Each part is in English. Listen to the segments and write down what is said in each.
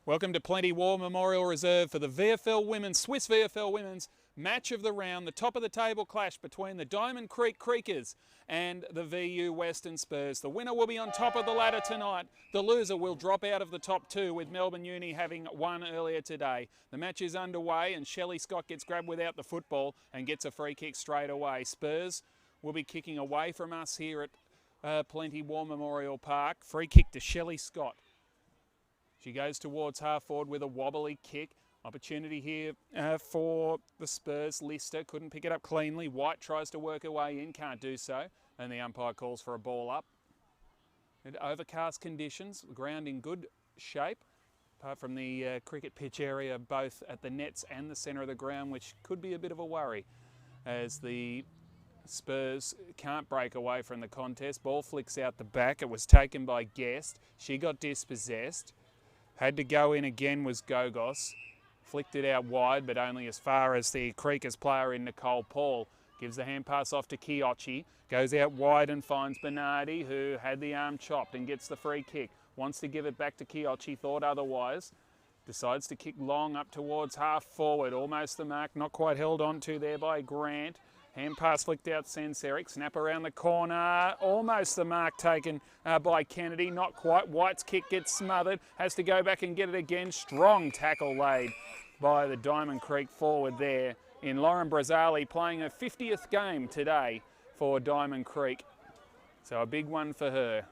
Welcome to Plenty War Memorial Reserve for the VFL Women's, Swisse VFL Women's match of the round. The top of the table clash between the Diamond Creek Creekers and the VU Western Spurs. The winner will be on top of the ladder tonight. The loser will drop out of the top two, with Melbourne Uni having won earlier today. The match is underway and Shelley Scott gets grabbed without the football and gets a free kick straight away. Spurs will be kicking away from us here at Plenty War Memorial Park. Free kick to Shelley Scott. She goes towards half forward with a wobbly kick. Opportunity here for the Spurs. Lister couldn't pick it up cleanly. White tries to work her way in, can't do so. And the umpire calls for a ball up. And overcast conditions, the ground in good shape. Apart from the cricket pitch area, both at the nets and the centre of the ground, which could be a bit of a worry as the Spurs can't break away from the contest. Ball flicks out the back. It was taken by Guest. She got dispossessed. Had to go in again was Gogos. Flicked it out wide, but only as far as the Creekers player in Nicole Paul. Gives the hand pass off to Kiochi. Goes out wide and finds Bernardi, who had the arm chopped and gets the free kick. Wants to give it back to Kiochi, thought otherwise. Decides to kick long up towards half forward. Almost the mark, not quite held on to there by Grant. Hand pass flicked out Senseric, snap around the corner, almost the mark taken by Kennedy, not quite. White's kick gets smothered, has to go back and get it again. Strong tackle laid by the Diamond Creek forward there in Lauren Brazzali, playing her 50th game today for Diamond Creek. So a big one for her.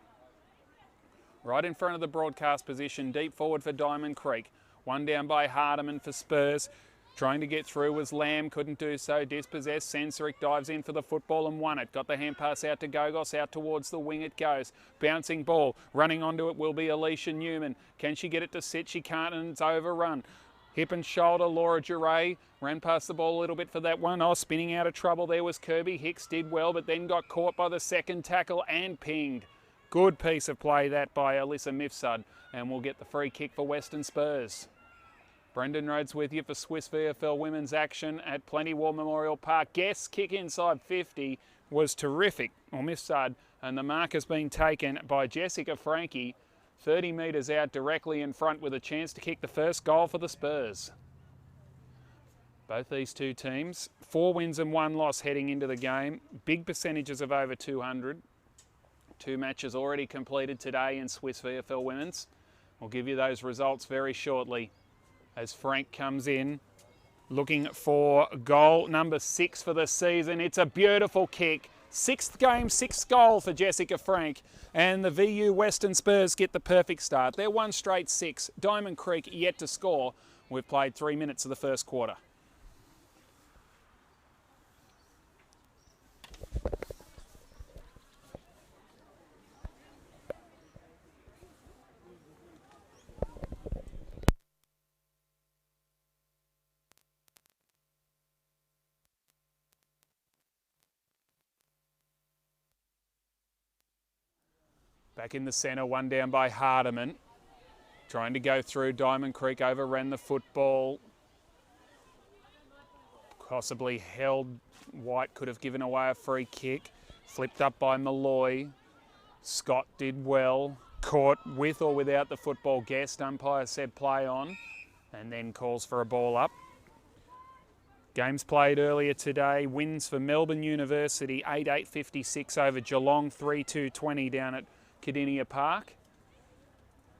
Right in front of the broadcast position, deep forward for Diamond Creek. One down by Hardiman for Spurs. Trying to get through was Lamb, couldn't do so. Dispossessed, Senseric dives in for the football and won it. Got the hand pass out to Gogos, out towards the wing it goes. Bouncing ball, running onto it will be Alicia Newman. Can she get it to sit? She can't, and it's overrun. Hip and shoulder, Laura Duray ran past the ball a little bit for that one. Oh, spinning out of trouble there was Kirby. Hicks did well, but then got caught by the second tackle and pinged. Good piece of play that by Alyssa Mifsud, and we'll get the free kick for Western Spurs. Brendan Rhodes with you for Swisse VFL Women's action at Plenty War Memorial Park. Guest's kick inside 50 was terrific, or Mifsud, and the mark has been taken by Jessica Frankie, 30 metres out directly in front with a chance to kick the first goal for the Spurs. Both these two teams, 4 wins and 1 loss heading into the game. Big percentages of over 200. 2 matches already completed today in Swisse VFL Women's. We'll give you those results very shortly as Frank comes in looking for goal number 6 for the season. It's a beautiful kick. 6th game, 6th goal for Jessica Frank. And the VU Western Spurs get the perfect start. They're 1 straight 6. Diamond Creek yet to score. We've played 3 minutes of the first quarter. Back in the centre, one down by Hardiman. Trying to go through. Diamond Creek overran the football. Possibly held. White could have given away a free kick. Flipped up by Malloy. Scott did well. Caught with or without the football. Guest umpire said play on. And then calls for a ball up. Games played earlier today. Wins for Melbourne University 8-8-56 over Geelong 3-2-20 down at Cardinia Park.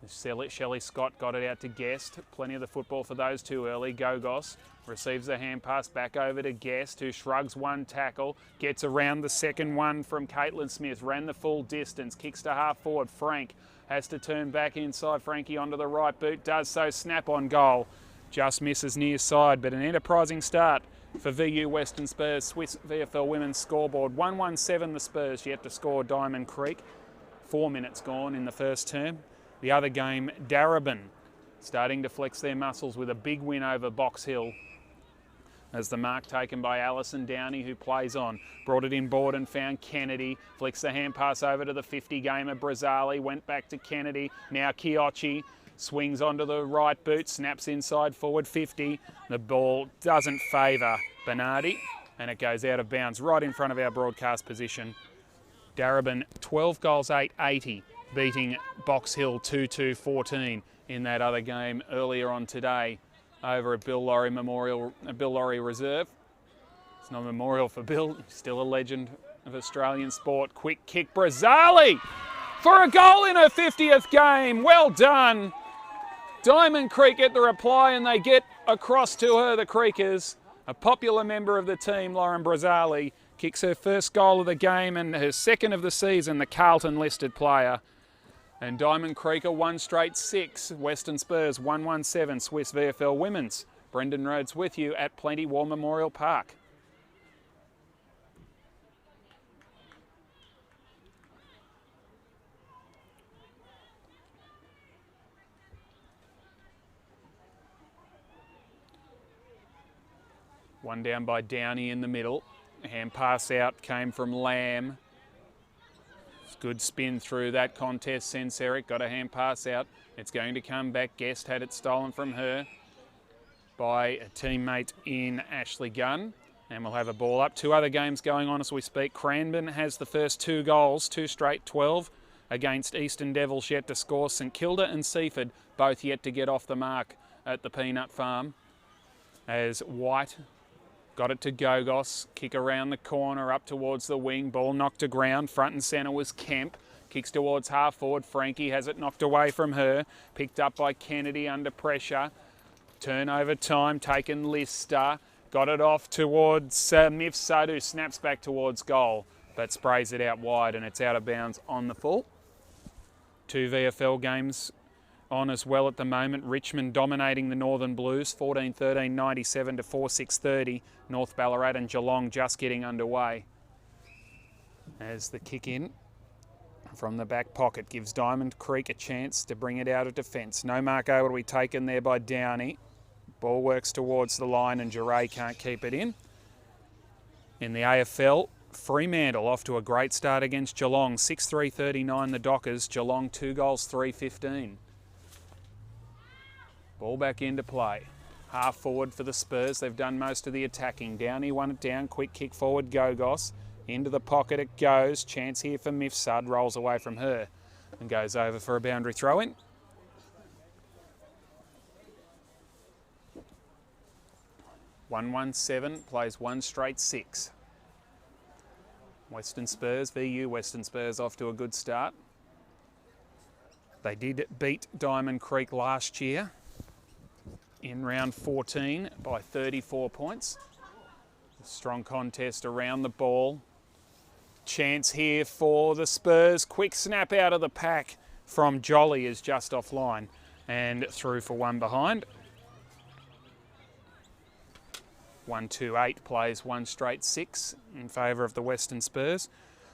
Shelley Scott got it out to Guest. Plenty of the football for those two early. Gogos receives the hand pass back over to Guest, who shrugs one tackle, gets around the second one from Caitlin Smith, ran the full distance, kicks to half forward. Frank has to turn back inside. Frankie onto the right boot, does so, snap on goal. Just misses near side, but an enterprising start for VU Western Spurs. Swisse VFL Women's scoreboard 1-1-7 the Spurs, yet to score Diamond Creek. 4 minutes gone in the first term. The other game, Darebin, starting to flex their muscles with a big win over Box Hill. As the mark taken by Alison Downey, who plays on. Brought it in board and found Kennedy. Flicks the hand pass over to the 50-gamer Brazzali. Went back to Kennedy. Now Kiochi swings onto the right boot. Snaps inside forward 50. The ball doesn't favour Bernardi. And it goes out of bounds right in front of our broadcast position. Darebin 12 goals 8-80, beating Box Hill 2-2-14 in that other game earlier on today over at Bill Laurie Memorial, Bill Laurie Reserve. It's not a memorial for Bill, still a legend of Australian sport. Quick kick, Brazzali for a goal in her 50th game. Well done. Diamond Creek get the reply and they get across to her, the Creekers. A popular member of the team, Lauren Brazzali, kicks her first goal of the game and her second of the season, the Carlton listed player. And Diamond Creek are 1 straight 6. Western Spurs 117, Swisse VFL Women's. Brendan Rhodes with you at Plenty War Memorial Park. One down by Downey in the middle. A hand pass out came from Lamb. Good spin through that contest. Senseric got a hand pass out. It's going to come back. Guest had it stolen from her by a teammate in Ashley Gunn. And we'll have a ball up. 2 other games going on as we speak. Cranbourne has the first 2 goals, 2 straight 12 against Eastern Devils yet to score. St Kilda and Seaford both yet to get off the mark at the Peanut Farm. As White got it to Gogos, kick around the corner up towards the wing, ball knocked to ground, front and centre was Kemp, kicks towards half forward, Frankie has it knocked away from her, picked up by Kennedy under pressure, turnover time, taken Lister, got it off towards Mifsud, who snaps back towards goal, but sprays it out wide and it's out of bounds on the full. 2 VFL games on as well at the moment. Richmond dominating the Northern Blues, 14-13, 97 to 4-6-30. North Ballarat and Geelong just getting underway. As the kick in from the back pocket gives Diamond Creek a chance to bring it out of defence. No mark able to be taken there by Downey. Ball works towards the line and Giray can't keep it in. In the AFL, Fremantle off to a great start against Geelong. 6-3-39 the Dockers. Geelong 2 goals, 3-15. Ball back into play. Half forward for the Spurs. They've done most of the attacking. Downey won it down. Quick kick forward, Gogos. Into the pocket it goes. Chance here for Mifsud. Rolls away from her and goes over for a boundary throw-in. (117) plays 1 straight 6. Western Spurs, VU Western Spurs off to a good start. They did beat Diamond Creek last year in round 14 by 34 points. A strong contest around the ball. Chance here for the Spurs. Quick snap out of the pack from Jolly is just offline and through for 1 behind. 1-2-8 plays 1 straight 6 in favour of the Western Spurs.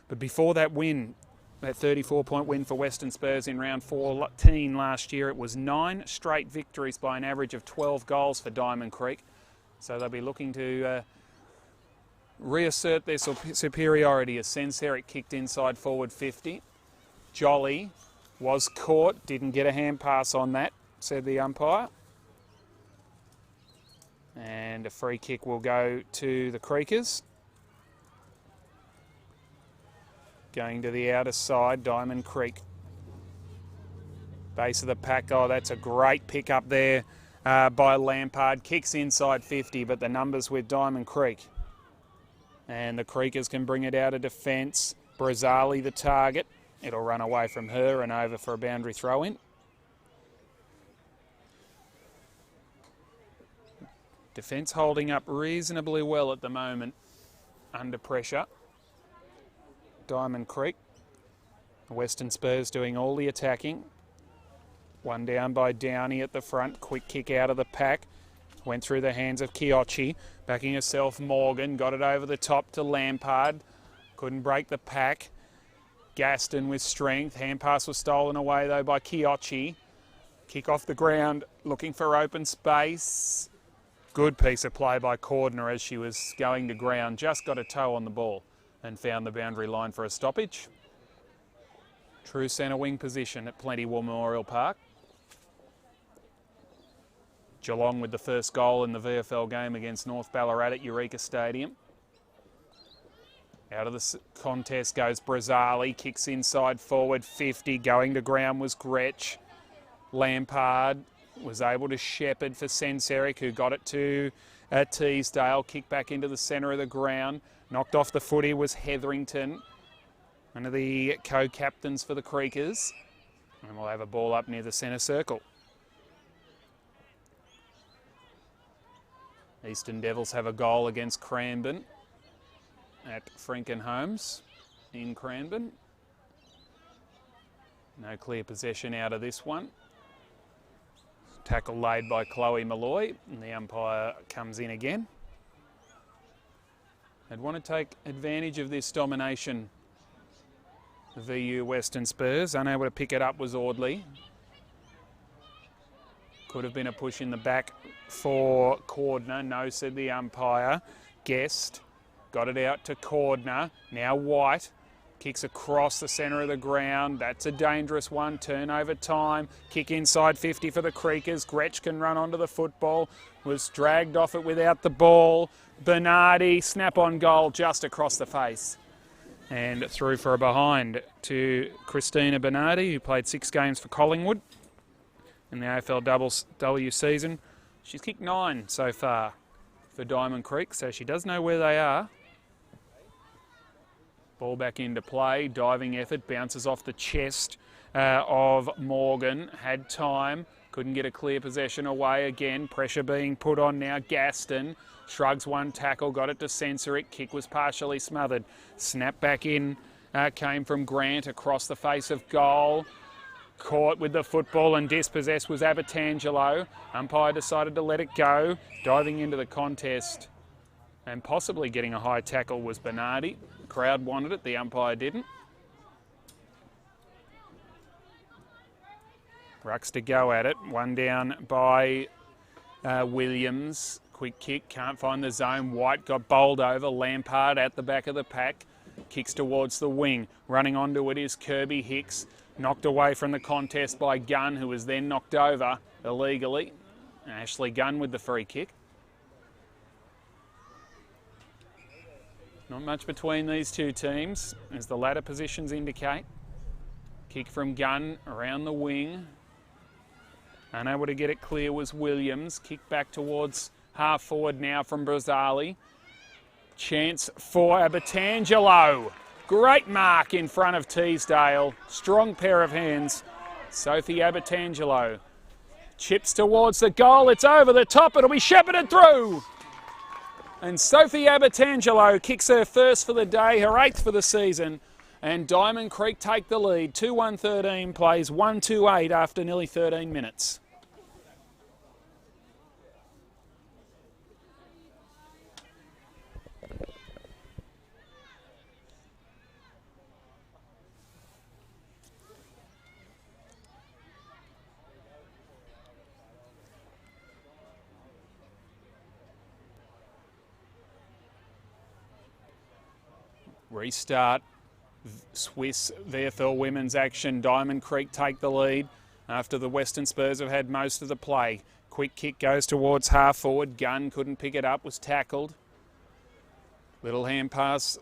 But before that win, that 34-point win for Western Spurs in round 14 last year, it was 9 straight victories by an average of 12 goals for Diamond Creek. So they'll be looking to reassert their superiority as Senseric kicked inside forward 50. Jolly was caught, didn't get a hand pass on that, said the umpire. And a free kick will go to the Creekers. Going to the outer side, Diamond Creek. Base of the pack. Oh, that's a great pick up there by Lampard. Kicks inside 50, but the numbers with Diamond Creek. And the Creekers can bring it out of defence. Brazzali the target. It'll run away from her and over for a boundary throw-in. Defence holding up reasonably well at the moment under pressure. Diamond Creek. Western Spurs doing all the attacking. 1 down by Downey at the front. Quick kick out of the pack. Went through the hands of Kiochi. Backing herself, Morgan. Got it over the top to Lampard. Couldn't break the pack. Gaston with strength. Hand pass was stolen away though by Kiochi. Kick off the ground. Looking for open space. Good piece of play by Cordner as she was going to ground. Just got a toe on the ball and found the boundary line for a stoppage. True centre wing position at Plenty War Memorial Park. Geelong with the first goal in the VFL game against North Ballarat at Eureka Stadium. Out of the contest goes Brazzali, kicks inside forward 50, going to ground was Gretsch. Lampard was able to shepherd for Senseric, who got it to Teesdale. Kick back into the centre of the ground. Knocked off the footy was Hetherington, one of the co-captains for the Creekers. And we'll have a ball up near the centre circle. Eastern Devils have a goal against Cranbourne at Frankenholmes in Cranbourne. No clear possession out of this one. Tackle laid by Chloe Malloy, and the umpire comes in again. They'd want to take advantage of this domination. The VU Western Spurs, unable to pick it up was Audley. Could have been a push in the back for Cordner. No, said the umpire. Guest got it out to Cordner. Now White kicks across the centre of the ground. That's a dangerous one. Turnover time. Kick inside 50 for the Creekers. Gretsch can run onto the football. Was dragged off it without the ball. Bernardi, snap on goal just across the face. And through for a behind to Christina Bernardi, who played 6 games for Collingwood in the AFLW season. She's kicked 9 so far for Diamond Creek, so she does know where they are. Ball back into play, diving effort, bounces off the chest of Morgan. Had time, couldn't get a clear possession away again. Pressure being put on now. Gaston shrugs one tackle, got it to Sensoric. Kick was partially smothered. Snap back in came from Grant across the face of goal. Caught with the football and dispossessed was Abertangelo. Umpire decided to let it go. Diving into the contest and possibly getting a high tackle was Bernardi. Crowd wanted it, the umpire didn't. Rucks to go at it. One down by Williams. Quick kick, can't find the zone. White got bowled over. Lampard at the back of the pack. Kicks towards the wing. Running onto it is Kirby Hicks. Knocked away from the contest by Gunn, who was then knocked over illegally. Ashley Gunn with the free kick. Not much between these two teams, as the ladder positions indicate. Kick from Gunn around the wing. Unable to get it clear was Williams. Kick back towards half forward now from Brazzali. Chance for Abertangelo. Great mark in front of Teesdale. Strong pair of hands. Sophie Abertangelo chips towards the goal. It's over the top. It'll be shepherded through. And Sophie Abertangelo kicks her first for the day, her 8th for the season. And Diamond Creek take the lead. 2-1-13 plays 1-2-8 after nearly 13 minutes. Restart. Swisse VFL women's action. Diamond Creek take the lead after the Western Spurs have had most of the play. Quick kick goes towards half forward. Gunn couldn't pick it up, was tackled. Little hand pass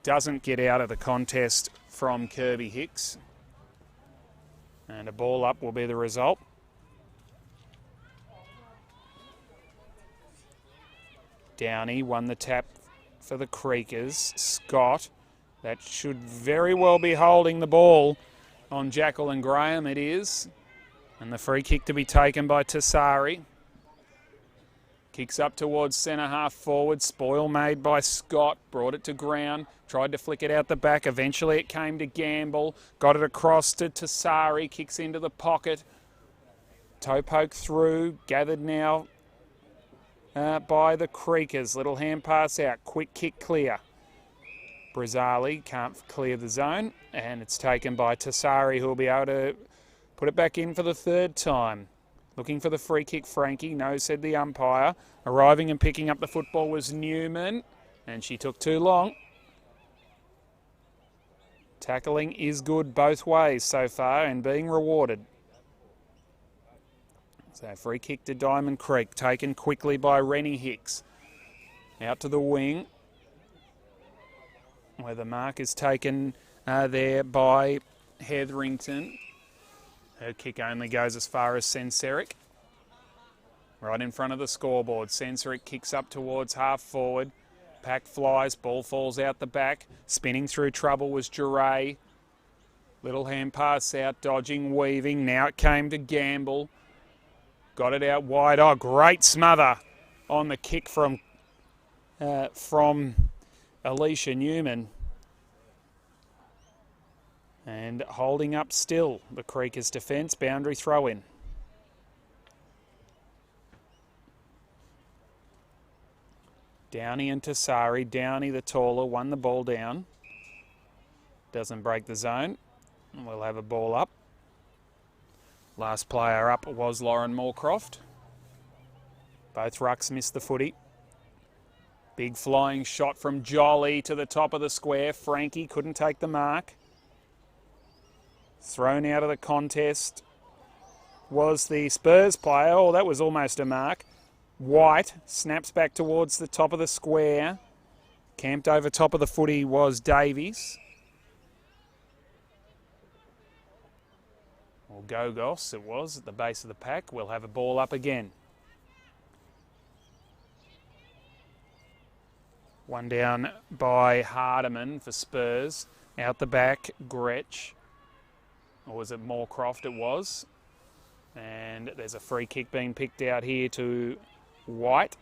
doesn't get out of the contest from Kirby Hicks. And a ball up will be the result. Downey won the tap for the Creekers. Scott, that should very well be holding the ball on Jacqueline Graham. It is. And the free kick to be taken by Tassari. Kicks up towards centre half forward. Spoil made by Scott. Brought it to ground. Tried to flick it out the back. Eventually it came to Gamble. Got it across to Tassari. Kicks into the pocket. Toe poke through. Gathered now by the Creekers. Little hand pass out. Quick kick clear. Brazzali can't clear the zone. And it's taken by Tassari, who will be able to put it back in for the 3rd time. Looking for the free kick, Frankie. No, said the umpire. Arriving and picking up the football was Newman. And she took too long. Tackling is good both ways so far and being rewarded. So free kick to Diamond Creek, taken quickly by Rennie Hicks. Out to the wing, where the mark is taken there by Hetherington. Her kick only goes as far as Senseric. Right in front of the scoreboard. Senseric kicks up towards half forward. Pack flies, ball falls out the back. Spinning through trouble was Duray. Little hand pass out, dodging, weaving. Now it came to Gamble. Got it out wide. Oh, great smother on the kick from Alicia Newman. And holding up still the Creekers defence. Boundary throw in. Downey and Tassari. Downey, the taller, won the ball down. Doesn't break the zone. We'll have a ball up. Last player up was Lauren Moorcroft. Both rucks missed the footy. Big flying shot from Jolly to the top of the square. Frankie couldn't take the mark. Thrown out of the contest was the Spurs player. Oh, that was almost a mark. White snaps back towards the top of the square. Camped over top of the footy was Davies. Or Gogos it was at the base of the pack. We'll have a ball up again. One down by Hardiman for Spurs. Out the back, Gretsch. Or was it Moorcroft? It was. And there's a free kick being picked out here to White.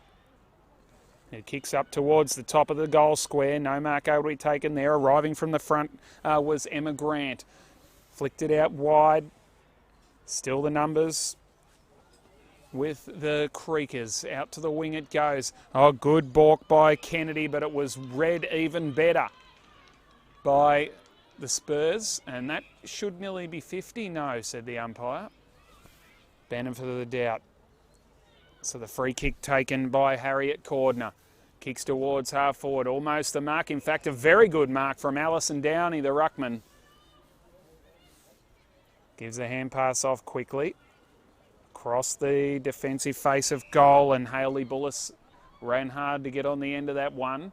It kicks up towards the top of the goal square. No mark able to be taken there. Arriving from the front was Emma Grant. Flicked it out wide. Still the numbers with the Creekers. Out to the wing it goes. Oh, good balk by Kennedy, but it was read even better by the Spurs. And that should nearly be 50. No, said the umpire. Benefit of the doubt. So the free kick taken by Harriet Cordner. Kicks towards half forward. Almost the mark. In fact, a very good mark from Alison Downey, the ruckman. Gives the hand pass off quickly. Across the defensive face of goal, and Hayley Bullis ran hard to get on the end of that one.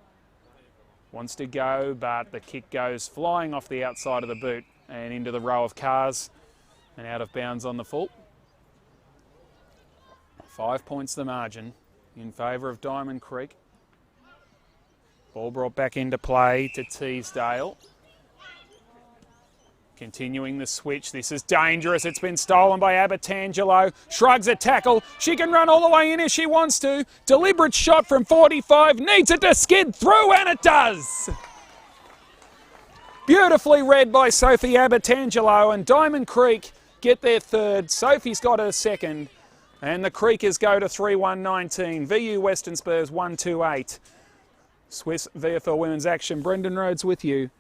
Wants to go, but the kick goes flying off the outside of the boot and into the row of cars and out of bounds on the full. 5 points the margin in favour of Diamond Creek. Ball brought back into play to Teesdale. Continuing the switch. This is dangerous. It's been stolen by Abertangelo. Shrugs a tackle. She can run all the way in if she wants to. Deliberate shot from 45. Needs it to skid through, and it does. Beautifully read by Sophie Abertangelo, and Diamond Creek get their third. Sophie's got her second. And the Creekers go to 3-1-19. VU Western Spurs 1-2-8. Swisse VFL Women's Action. Brendan Rhodes with you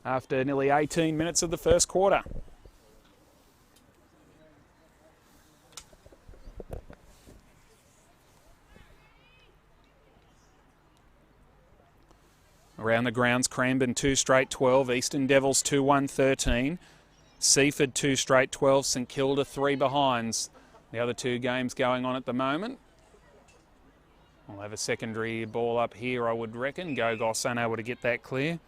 after nearly 18 minutes of the first quarter. Around the grounds, Cranbourne 2 straight 12, Eastern Devils 2-1-13, Seaford 2 straight 12, St Kilda 3 behinds. The other two games going on at the moment. We'll have a secondary ball up here, I would reckon. Gogos unable to get that clear.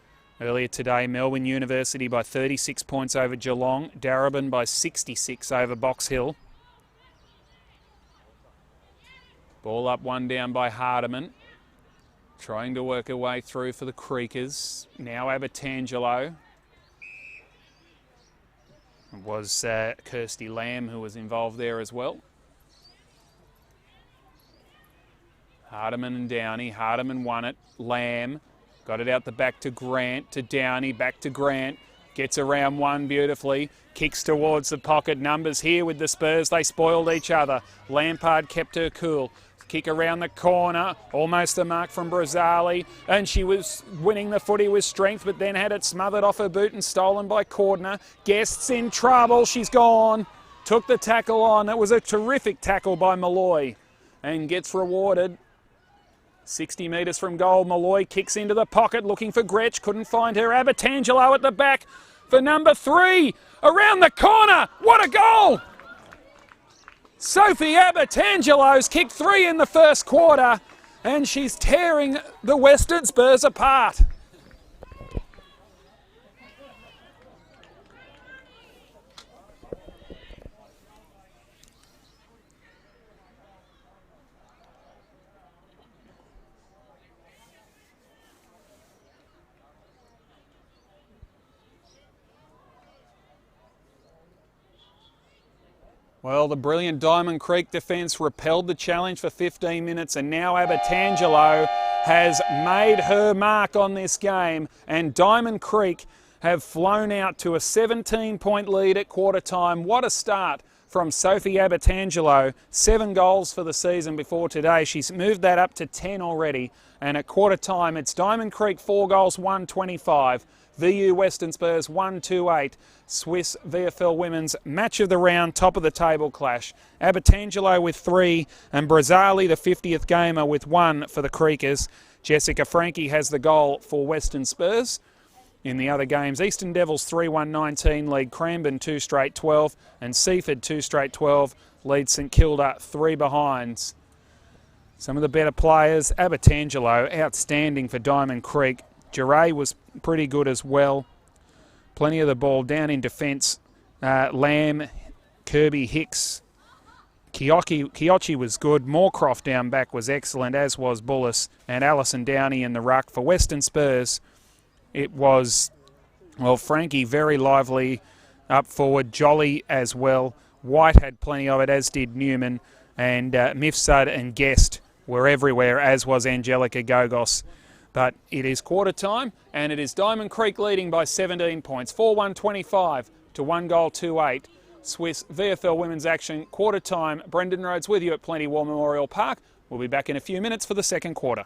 Earlier today, Melbourne University by 36 points over Geelong. Darebin by 66 over Box Hill. Ball up, one down by Hardiman. Trying to work her way through for the Creekers. Now Abertangelo. It was Kirsty Lamb who was involved there as well. Hardiman and Downey. Hardiman won it. Lamb got it out the back to Grant, to Downey, back to Grant. Gets around one beautifully. Kicks towards the pocket. Numbers here with the Spurs. They spoiled each other. Lampard kept her cool. Kick around the corner. Almost a mark from Brazzali. And she was winning the footy with strength, but then had it smothered off her boot and stolen by Cordner. Guest's in trouble. She's gone. Took the tackle on. It was a terrific tackle by Malloy. And gets rewarded. 60 metres from goal. Malloy kicks into the pocket looking for Gretsch. Couldn't find her. Abertangelo at the back for number 3. Around the corner. What a goal! Sophie Abertangelo's kicked 3 in the first quarter, and she's tearing the Western Spurs apart. Well, the brilliant Diamond Creek defence repelled the challenge for 15 minutes, and now Abertangelo has made her mark on this game, and Diamond Creek have flown out to a 17-point lead at quarter time. What a start from Sophie Abertangelo. 7 goals for the season before today. She's moved that up to 10 already, and at quarter time it's Diamond Creek 4 goals, 125. VU Western Spurs 128. Swisse VFL Women's Match of the Round, top of the table clash. Abertangelo with 3 and Brazzali, the 50th gamer, with 1 for the Creekers. Jessica Frankie has the goal for Western Spurs. In the other games, Eastern Devils 3-1-19 lead Cranbourne 2 straight 12, and Seaford 2 straight 12 lead St Kilda 3 behinds. Some of the better players, Abertangelo, outstanding for Diamond Creek. Geray was pretty good as well. Plenty of the ball down in defence. Lamb, Kirby, Hicks. Kiochi was good. Moorcroft down back was excellent, as was Bullis. And Alison Downey in the ruck. For Western Spurs, it was, well, Frankie very lively up forward. Jolly as well. White had plenty of it, as did Newman. And Mifsud and Guest were everywhere, as was Angelica Gogos. But it is quarter time, and it is Diamond Creek leading by 17 points. 4-1-25 to 1 goal 2-8. Swisse VFL Women's action, quarter time. Brendan Rhodes with you at Plenty War Memorial Park. We'll be back in a few minutes for the second quarter.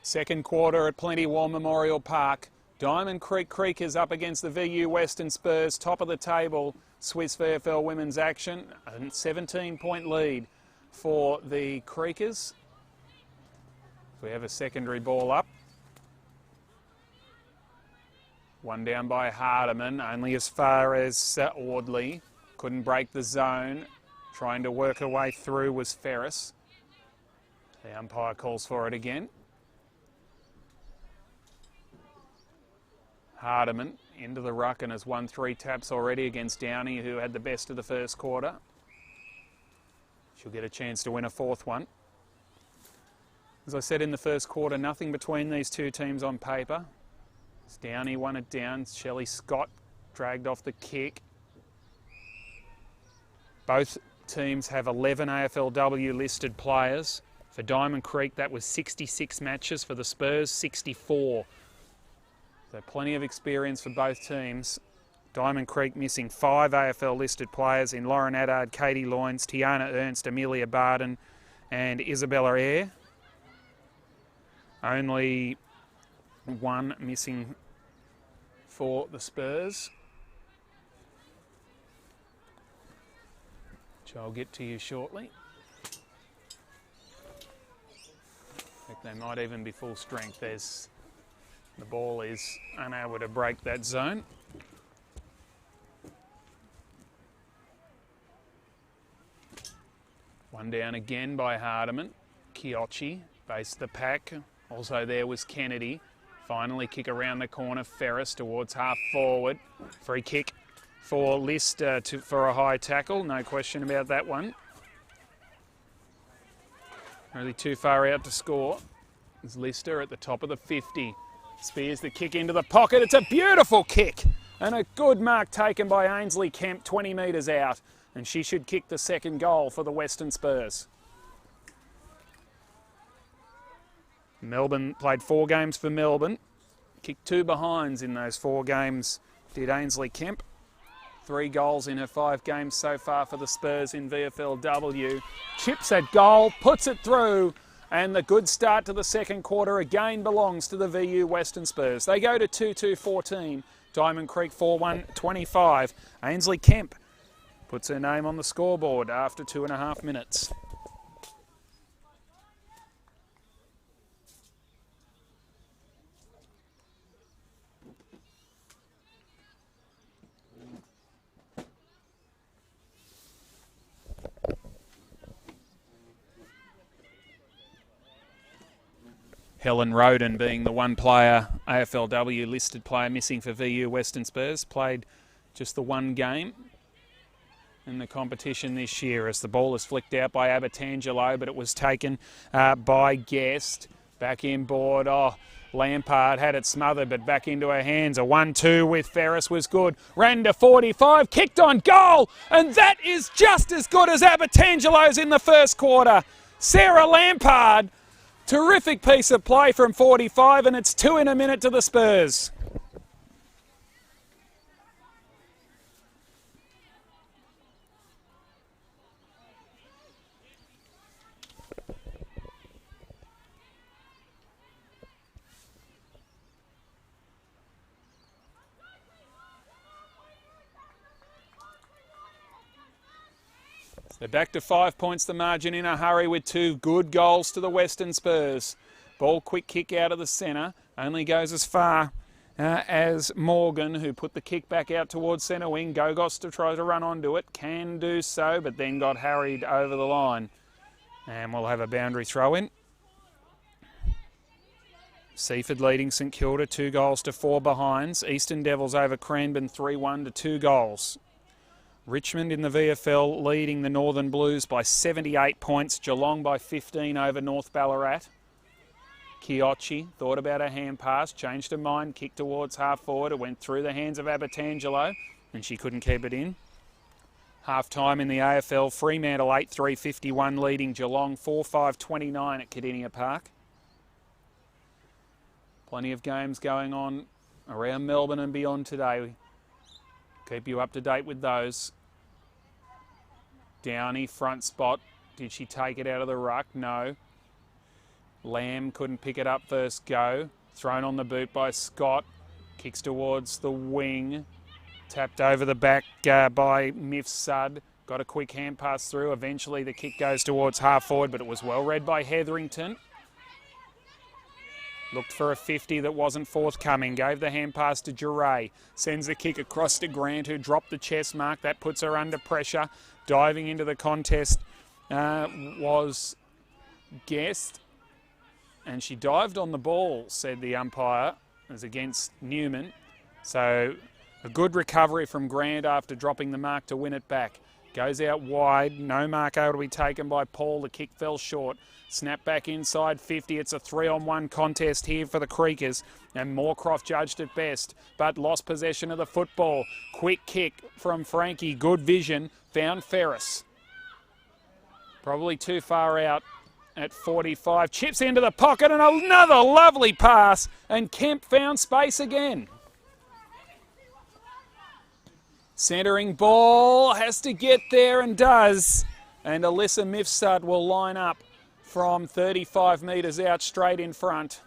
Second quarter at Plenty War Memorial Park. Diamond Creek Creekers up against the VU Western Spurs, top of the table. Swisse VFL women's action, a 17-point lead for the Creekers. We have a secondary ball up. One down by Hardiman, only as far as Audley. Couldn't break the zone. Trying to work her way through was Ferris. The umpire calls for it again. Hardiman into the ruck and has won 3 taps already against Downey, who had the best of the first quarter. She'll get a chance to win a 4th one. As I said in the first quarter, nothing between these two teams on paper. As Downey won it down. Shelley Scott dragged off the kick. Both teams have 11 AFLW listed players. For Diamond Creek, that was 66 matches. For the Spurs, 64. So plenty of experience for both teams. Diamond Creek missing 5 AFL listed players in Lauren Addard, Katie Loynes, Tiana Ernst, Amelia Barden and Isabella Eyre. Only 1 missing for the Spurs, which I'll get to you shortly. I think they might even be full strength. The ball is unable to break that zone. One down again by Hardiman. Kiochi faced the pack. Also there was Kennedy. Finally kick around the corner. Ferris towards half forward. Free kick for Lister for a high tackle. No question about that one. Really too far out to score. There's Lister at the top of the 50. Spears the kick into the pocket. It's a beautiful kick. And a good mark taken by Ainsley Kemp 20 metres out. And she should kick the second goal for the Western Spurs. Melbourne played 4 games for Melbourne. Kicked 2 behinds in those 4 games, did Ainsley Kemp. 3 goals in her 5 games so far for the Spurs in VFLW. Chips at goal, puts it through. And the good start to the second quarter again belongs to the VU Western Spurs. They go to 2-2-14. Diamond Creek 4-1-25. Ainsley Kemp puts her name on the scoreboard after 2.5 minutes. Helen Roden being the one player, AFLW listed player missing for VU Western Spurs, played just the 1 game in the competition this year as the ball is flicked out by Abertangelo, but it was taken by Guest. Back in board, Lampard had it smothered, but back into her hands. A 1-2 with Ferris was good. Ran to 45, kicked on goal, and that is just as good as Abertangelo's in the first quarter. Sarah Lampard. Terrific piece of play from 45, and it's 2 in a minute to the Spurs. They're back to 5 points the margin in a hurry with 2 good goals to the Western Spurs. Ball quick kick out of the centre. Only goes as far as Morgan, who put the kick back out towards centre wing. Gogos to try to run onto it. Can do so, but then got harried over the line. And we'll have a boundary throw in. Seaford leading St Kilda 2 goals to 4 behinds. Eastern Devils over Cranbourne 3-1 to 2 goals. Richmond in the VFL leading the Northern Blues by 78 points. Geelong by 15 over North Ballarat. Kiochi thought about a hand pass, changed her mind, kicked towards half forward. It went through the hands of Abertangelo and she couldn't keep it in. Half time in the AFL, Fremantle 8-3-51 leading Geelong 4-5-29 at Cardinia Park. Plenty of games going on around Melbourne and beyond today. Keep you up to date with those. Downey, front spot. Did she take it out of the ruck? No. Lamb couldn't pick it up first go. Thrown on the boot by Scott. Kicks towards the wing. Tapped over the back by Mifsud. Got a quick hand pass through. Eventually the kick goes towards half forward, but it was well read by Hetherington. Looked for a 50 that wasn't forthcoming. Gave the hand pass to Duray. Sends the kick across to Grant, who dropped the chest mark. That puts her under pressure. Diving into the contest was Guest. And she dived on the ball, said the umpire. It was against Newman. So a good recovery from Grant after dropping the mark to win it back. Goes out wide. No mark able to be taken by Paul. The kick fell short. Snap back inside 50. It's a 3-on-1 contest here for the Creekers. And Moorcroft judged it best, but lost possession of the football. Quick kick from Frankie. Good vision. Found Ferris. Probably too far out at 45. Chips into the pocket and another lovely pass. And Kemp found space again. Centering ball, has to get there and does. And Alyssa Mifsud will line up from 35 metres out straight in front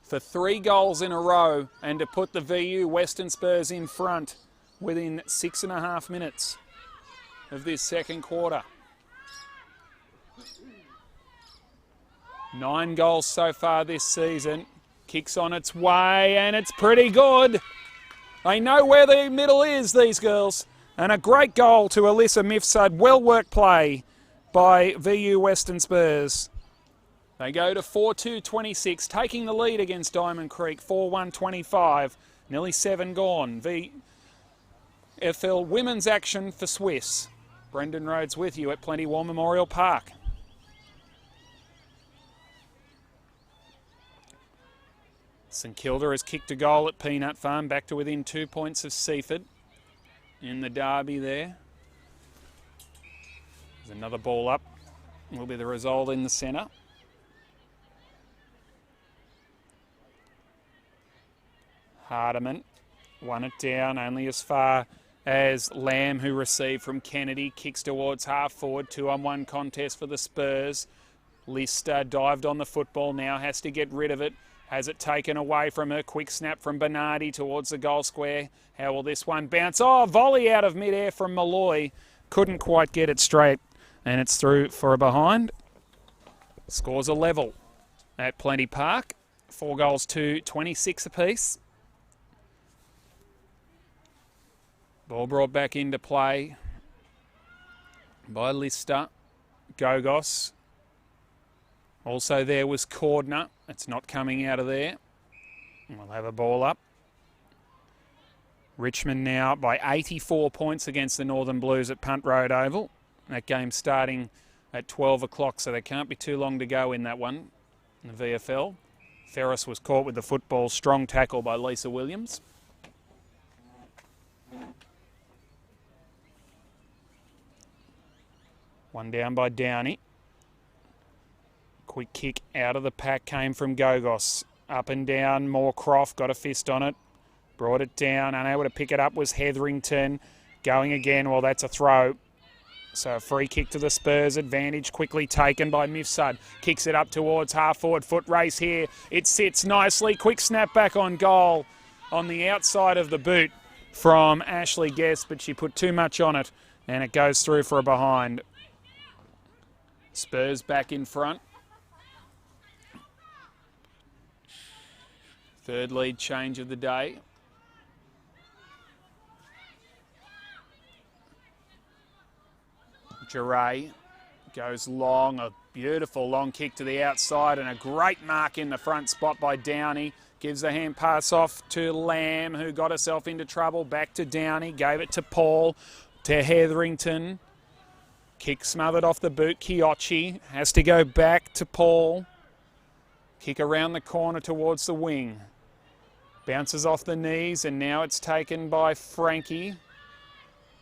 for 3 goals in a row and to put the VU Western Spurs in front within 6.5 minutes of this second quarter. 9 goals so far this season. Kicks on its way and it's pretty good. They know where the middle is, these girls. And a great goal to Alyssa Mifsud. Well-worked play by VU Western Spurs. They go to 4-2-26, taking the lead against Diamond Creek, 4-1-25. Nearly 7 gone. VFL women's action for Swisse. Brendan Rhodes with you at Plenty War Memorial Park. St Kilda has kicked a goal at Peanut Farm, back to within 2 points of Seaford in the derby there. There's another ball up. Will be the result in the centre. Hardiman won it down only as far as Lamb, who received from Kennedy. Kicks towards half forward. 2-on-1 contest for the Spurs. Lister dived on the football, now has to get rid of it. Has it taken away from her. Quick snap from Bernardi towards the goal square. How will this one bounce? Oh, volley out of midair from Malloy. Couldn't quite get it straight. And it's through for a behind. Scores a level at Plenty Park. 4 goals to 26 apiece. Ball brought back into play by Lister. Gogos. Also there was Cordner. It's not coming out of there. We'll have a ball up. Richmond now by 84 points against the Northern Blues at Punt Road Oval. That game starting at 12 o'clock, so there can't be too long to go in that one in the VFL. Ferris was caught with the football. Strong tackle by Lisa Williams. One down by Downey. Quick kick out of the pack came from Gogos. Up and down, Moorcroft got a fist on it. Brought it down, unable to pick it up was Hetherington. Going again, well that's a throw. So a free kick to the Spurs, advantage quickly taken by Mifsud. Kicks it up towards half forward, foot race here. It sits nicely, quick snap back on goal on the outside of the boot from Ashley Guest, but she put too much on it and it goes through for a behind. Spurs back in front. Third lead change of the day. Duray goes long, a beautiful long kick to the outside and a great mark in the front spot by Downey. Gives the hand pass off to Lamb, who got herself into trouble. Back to Downey, gave it to Paul, to Hetherington. Kick smothered off the boot. Kiochi has to go back to Paul. Kick around the corner towards the wing. Bounces off the knees and now it's taken by Frankie.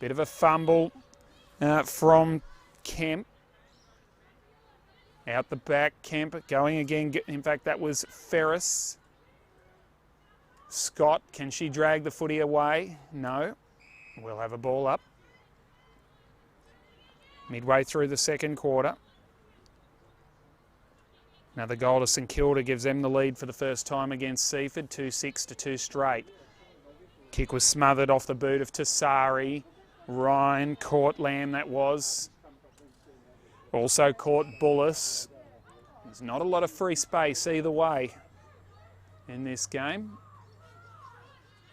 Bit of a fumble from Kemp. Out the back, Kemp going again. In fact, that was Ferris. Scott, can she drag the footy away? No. We'll have a ball up. Midway through the second quarter. Another goal to St Kilda gives them the lead for the first time against Seaford, 2-6 to 2 straight. Kick was smothered off the boot of Tassari. Ryan caught Lamb, that was. Also caught Bullis. There's not a lot of free space either way in this game.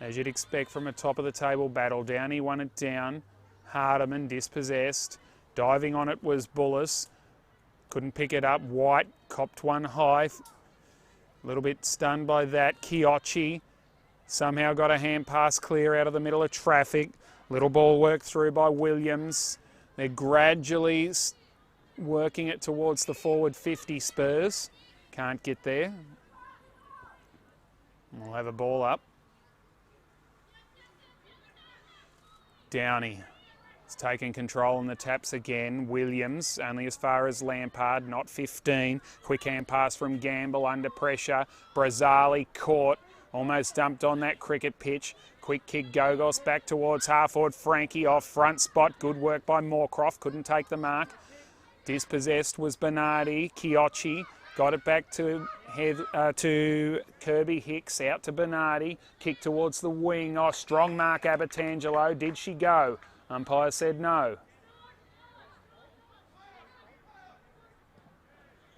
As you'd expect from a top-of-the-table battle. Downey won it down. Hardiman dispossessed. Diving on it was Bullis. Couldn't pick it up. White copped one high. A little bit stunned by that. Chiocci somehow got a hand pass clear out of the middle of traffic. Little ball worked through by Williams. They're gradually working it towards the forward 50 Spurs. Can't get there. We'll have a ball up. Downey is taking control in the taps again. Williams only as far as Lampard, not 15. Quick hand pass from Gamble under pressure. Brazzali caught, almost dumped on that cricket pitch. Quick kick, Gogos back towards half forward. Frankie off front spot. Good work by Moorcroft, couldn't take the mark. Dispossessed was Bernardi. Chiocci got it back to Kirby Hicks, out to Bernardi. Kick towards the wing. Oh, strong mark, Abertangelo. Did she go? Umpire said no.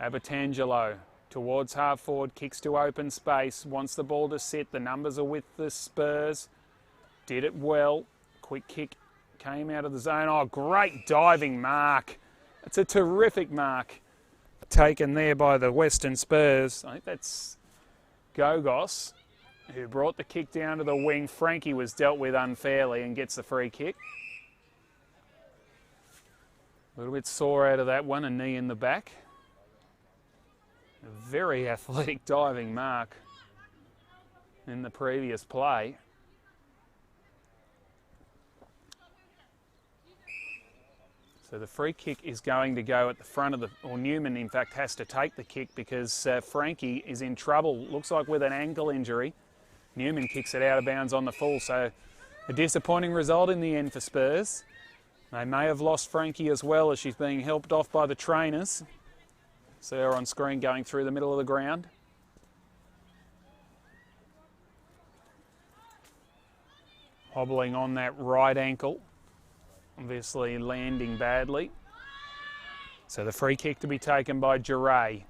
Abertangelo towards half forward, kicks to open space, wants the ball to sit. The numbers are with the Spurs. Did it well. Quick kick came out of the zone. Oh, great diving mark. It's a terrific mark taken there by the Western Spurs. I think that's Gogos who brought the kick down to the wing. Frankie was dealt with unfairly and gets the free kick. A little bit sore out of that one, a knee in the back. A very athletic diving mark in the previous play. So the free kick is going to go at the front of the, or Newman in fact has to take the kick because Frankie is in trouble, looks like with an ankle injury. Newman kicks it out of bounds on the full, so a disappointing result in the end for Spurs. They may have lost Frankie as well as she's being helped off by the trainers. See her on screen going through the middle of the ground. Hobbling on that right ankle. Obviously landing badly. So the free kick to be taken by Giray.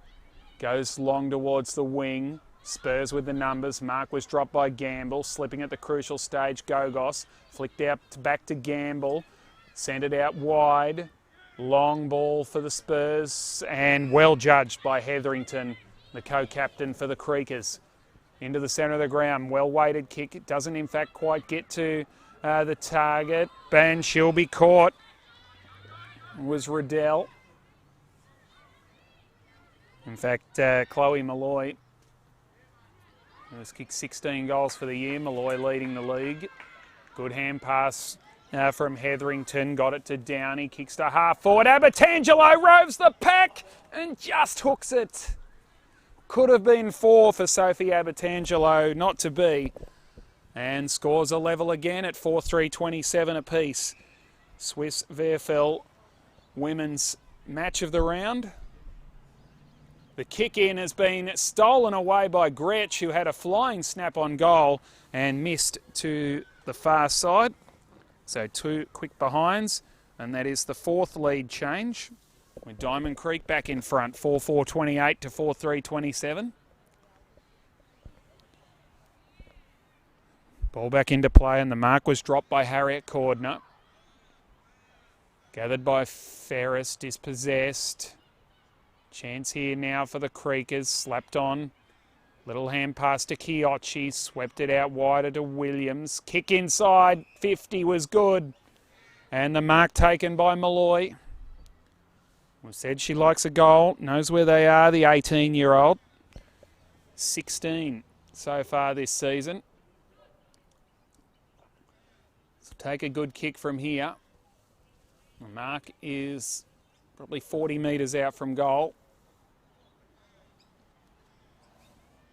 Goes long towards the wing. Spurs with the numbers. Mark was dropped by Gamble. Slipping at the crucial stage, Gogos. Flicked out back to Gamble. Sent it out wide. Long ball for the Spurs. And well judged by Hetherington, the co-captain for the Creekers. Into the centre of the ground. Well-weighted kick. It doesn't in fact quite get to the target. And she'll be caught. It was Riddell. In fact, Chloe Malloy has kicked 16 goals for the year. Malloy leading the league. Good hand pass from Hetherington. Got it to Downey. Kicks to half forward. Abertangelo roves the pack and just hooks it. Could have been 4 for Sophie Abertangelo, not to be. And scores a level again at 4-3-27 apiece. Swisse VFL women's match of the round. The kick in has been stolen away by Gretsch, who had a flying snap on goal and missed to the far side. So 2 quick behinds, and that is the 4th lead change. With Diamond Creek back in front, 4-4-28 to 4-3-27. Ball back into play, and the mark was dropped by Harriet Cordner. Gathered by Ferris, dispossessed. Chance here now for the Creekers, slapped on. Little hand pass to Chiocci, swept it out wider to Williams. Kick inside, 50 was good. And the mark taken by Malloy. We said she likes a goal, knows where they are, the 18-year-old. 16 so far this season. So take a good kick from here. The mark is probably 40 metres out from goal.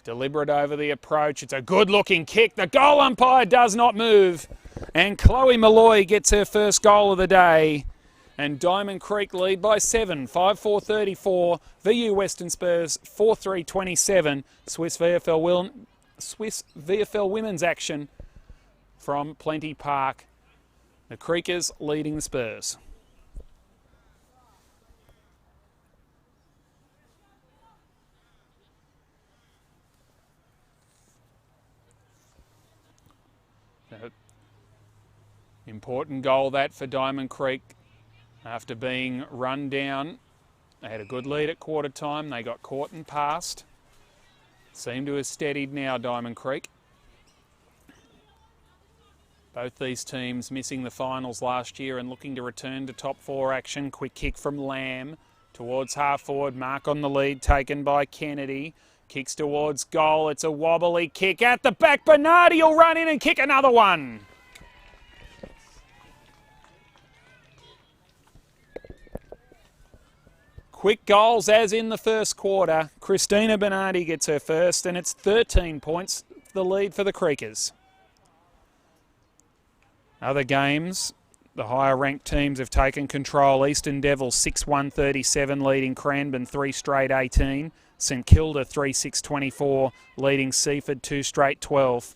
Deliberate over the approach. It's a good-looking kick. The goal umpire does not move. And Chloe Malloy gets her first goal of the day. And Diamond Creek lead by 7, 5-4-34. VU Western Spurs 4-3-27. Swisse VFL women's action from Plenty Park. The Creekers leading the Spurs. Important goal that for Diamond Creek. After being run down, they had a good lead at quarter time. They got caught and passed. Seem to have steadied now, Diamond Creek. Both these teams missing the finals last year and looking to return to top 4 action. Quick kick from Lamb towards half forward. Mark on the lead, taken by Kennedy. Kicks towards goal. It's a wobbly kick at the back. Bernardi will run in and kick another one. Quick goals as in the first quarter. Christina Bernardi gets her first, and it's 13 points the lead for the Creekers. Other games, the higher ranked teams have taken control. Eastern Devils 6-1-37 leading Cranbourne 3 straight 18. St Kilda 3-6-24 leading Seaford 2 straight 12.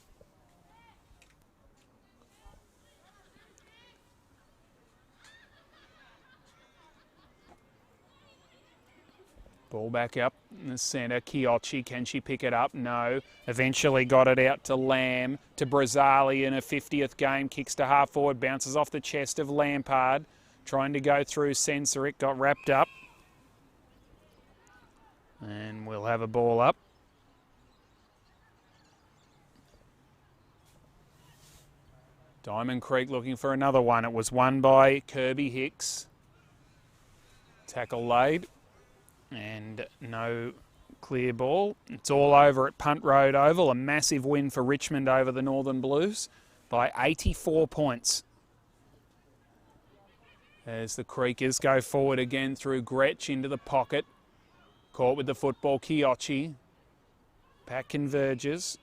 Ball back up in the centre. Chiocci, can she pick it up? No. Eventually got it out to Lamb, to Brazzali in her 50th game. Kicks to half forward, bounces off the chest of Lampard. Trying to go through Sensoric, got wrapped up. And we'll have a ball up. Diamond Creek looking for another one. It was won by Kirby Hicks. Tackle laid. And no clear ball. It's all over at Punt Road Oval. A massive win for Richmond over the Northern Blues by 84 points. As the Creekers go forward again through Gretsch into the pocket. Caught with the football, Chiocci. Pack converges.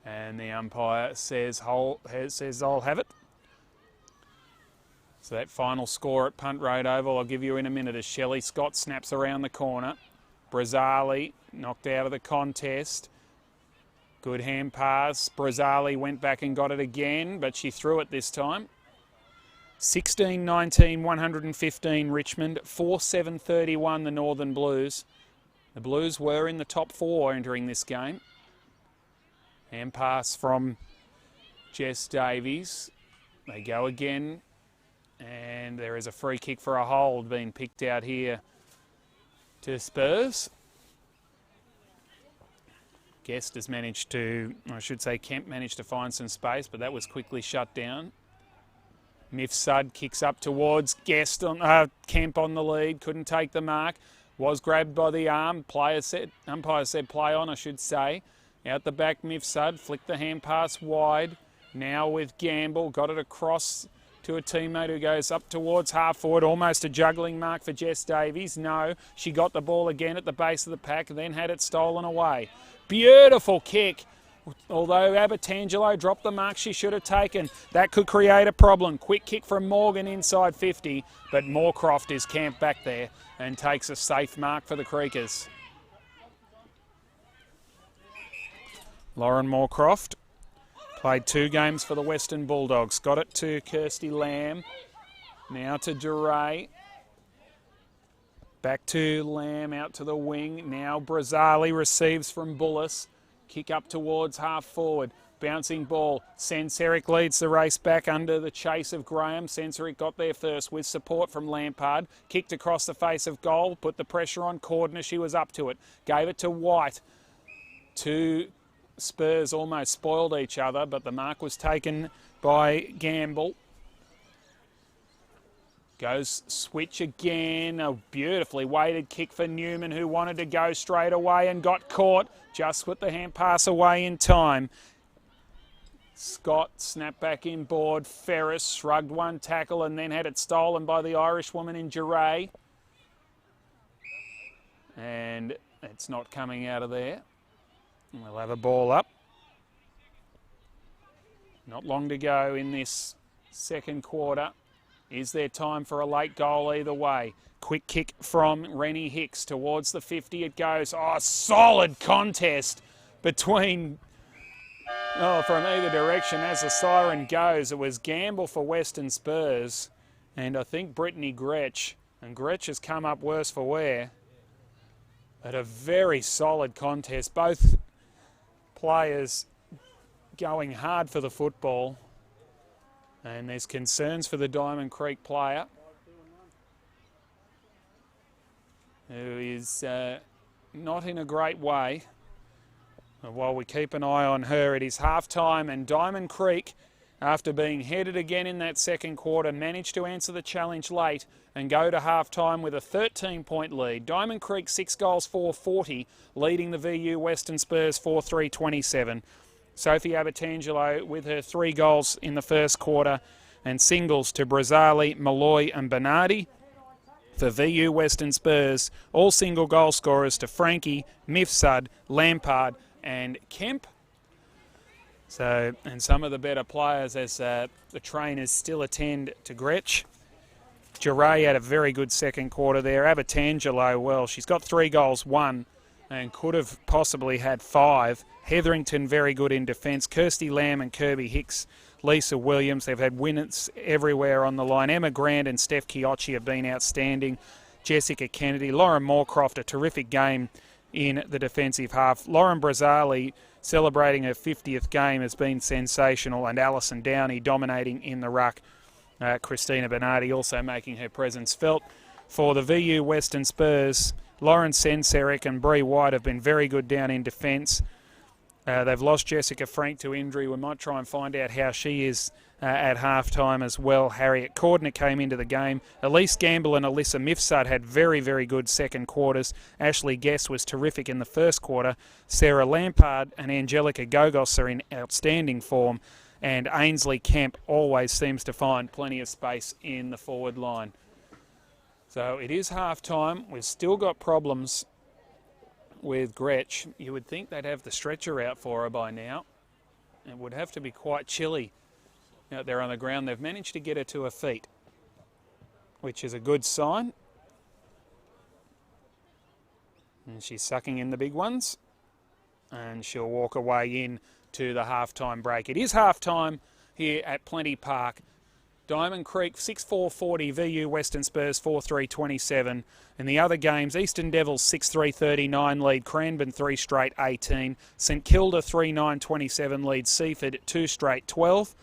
And the umpire says I'll have it. So that final score at Punt Road Oval, I'll give you in a minute as Shelley Scott snaps around the corner. Brazzali knocked out of the contest. Good hand pass. Brazzali went back and got it again, but she threw it this time. 16-19, 115 Richmond, 4-7-31 the Northern Blues. The Blues were in the top 4 entering this game. Hand pass from Jess Davies. They go again. And there is a free kick for a hold being picked out here to Spurs. Guest has managed to, I should say Kemp managed to find some space, but that was quickly shut down. Mifsud kicks up towards Guest on Kemp on the lead, couldn't take the mark. Was grabbed by the arm. Umpire said play on, I should say. Out the back, Mifsud flicked the hand pass wide. Now with Gamble, got it across to a teammate who goes up towards half forward, almost a juggling mark for Jess Davies. No, she got the ball again at the base of the pack, then had it stolen away. Beautiful kick. Although Abertangelo dropped the mark she should have taken, that could create a problem. Quick kick from Morgan inside 50, but Moorcroft is camped back there and takes a safe mark for the Creekers. Lauren Moorcroft played 2 games for the Western Bulldogs. Got it to Kirsty Lamb. Now to Duray. Back to Lamb, out to the wing. Now Brazzali receives from Bullis. Kick up towards half forward. Bouncing ball. Sensoric leads the race back under the chase of Graham. Sensoric got there first with support from Lampard. Kicked across the face of goal. Put the pressure on Cordner. She was up to it. Gave it to White. To Spurs almost spoiled each other, but the mark was taken by Gamble. Goes switch again. A beautifully weighted kick for Newman, who wanted to go straight away and got caught. Just put the hand pass away in time. Scott snapped back in board. Ferris shrugged one tackle and then had it stolen by the Irish woman in Duray. And it's not coming out of there. We'll have a ball up. Not long to go in this second quarter. Is there time for a late goal either way? Quick kick from Rennie Hicks towards the 50 it goes. Oh, solid contest between, from either direction as the siren goes. It was gamble for Western Spurs and I think Brittany Gretsch. And Gretsch has come up worse for wear. But a very solid contest. Both players going hard for the football. And there's concerns for the Diamond Creek player, who is not in a great way. And while we keep an eye on her, it is half-time, and Diamond Creek, after being headed again in that second quarter, managed to answer the challenge late and go to half-time with a 13-point lead. Diamond Creek 6 goals, 440, leading the VU Western Spurs 4-3-27. Sophie Abertangelo with her 3 goals in the first quarter and singles to Brazzali, Malloy and Bernardi. For VU Western Spurs, all single goal scorers to Frankie, Mifsud, Lampard and Kemp. So, and some of the better players as the trainers still attend to Gretsch. Giray had a very good second quarter there. Abertangelo, well, she's got 3 goals, 1, and could have possibly had 5. Hetherington very good in defence. Kirsty Lamb and Kirby Hicks. Lisa Williams, they've had winners everywhere on the line. Emma Grant and Steph Chiocci have been outstanding. Jessica Kennedy. Lauren Moorcroft, a terrific game in the defensive half. Lauren Brazzali celebrating her 50th game has been sensational, and Alison Downey dominating in the ruck. Christina Bernardi also making her presence felt. For the VU Western Spurs, Lauren Senseric and Bree White have been very good down in defence. They've lost Jessica Frank to injury. We might try and find out how she is at half-time as well. Harriet Cordner came into the game. Elise Gamble and Alyssa Mifsud had very, very good second quarters. Ashley Guess was terrific in the first quarter. Sarah Lampard and Angelica Gogos are in outstanding form. And Ainsley Kemp always seems to find plenty of space in the forward line. So it is half-time. We've still got problems with Gretsch. You would think they'd have the stretcher out for her by now. It would have to be quite chilly out there on the ground. They've managed to get her to her feet, which is a good sign. And she's sucking in the big ones. And she'll walk away in to the half-time break. It is half-time here at Plenty Park. Diamond Creek 6-4-40, VU Western Spurs 4-3-27. In the other games, Eastern Devils 6-3-39 lead Cranbourne 3 straight 18. St Kilda 3-9-27 lead Seaford 2 straight 12.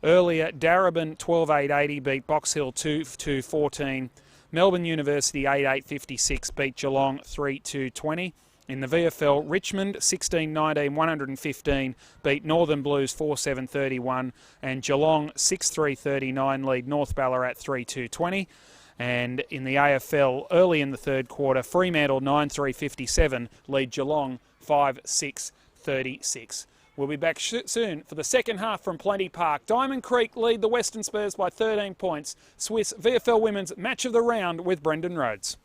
Earlier, Darebin 12-8-80 beat Box Hill 2-14. Melbourne University 8-8-56 beat Geelong 3-2-20. In the VFL, Richmond 16-19-115 beat Northern Blues 4-7-31 and Geelong 6-3-39 lead North Ballarat 3-2-20. And in the AFL, early in the third quarter, Fremantle 9-3-57 lead Geelong 5-6-36. We'll be back soon for the second half from Plenty Park. Diamond Creek lead the Western Spurs by 13 points. Swisse VFL Women's Match of the Round with Brendan Rhodes.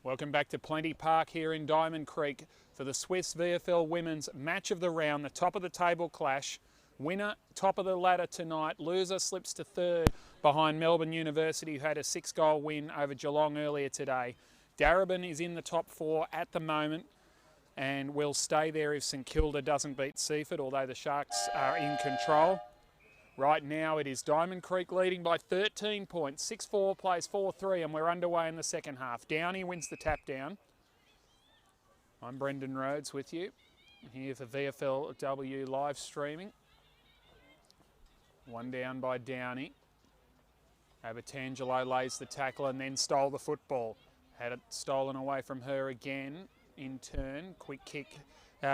Welcome back to Plenty Park here in Diamond Creek for the Swisse VFL Women's Match of the Round, the top of the table clash. Winner, top of the ladder tonight. Loser slips to third behind Melbourne University, who had a 6-goal win over Geelong earlier today. Darebin is in the top 4 at the moment and will stay there if St Kilda doesn't beat Seaford, although the Sharks are in control. Right now it is Diamond Creek leading by 13 points. 6-4 plays 4-3 and we're underway in the second half. Downey wins the tap down. I'm Brendan Rhodes with you here for VFLW live streaming. One down by Downey. Abertangelo lays the tackle and then stole the football. Had it stolen away from her again in turn. Quick kick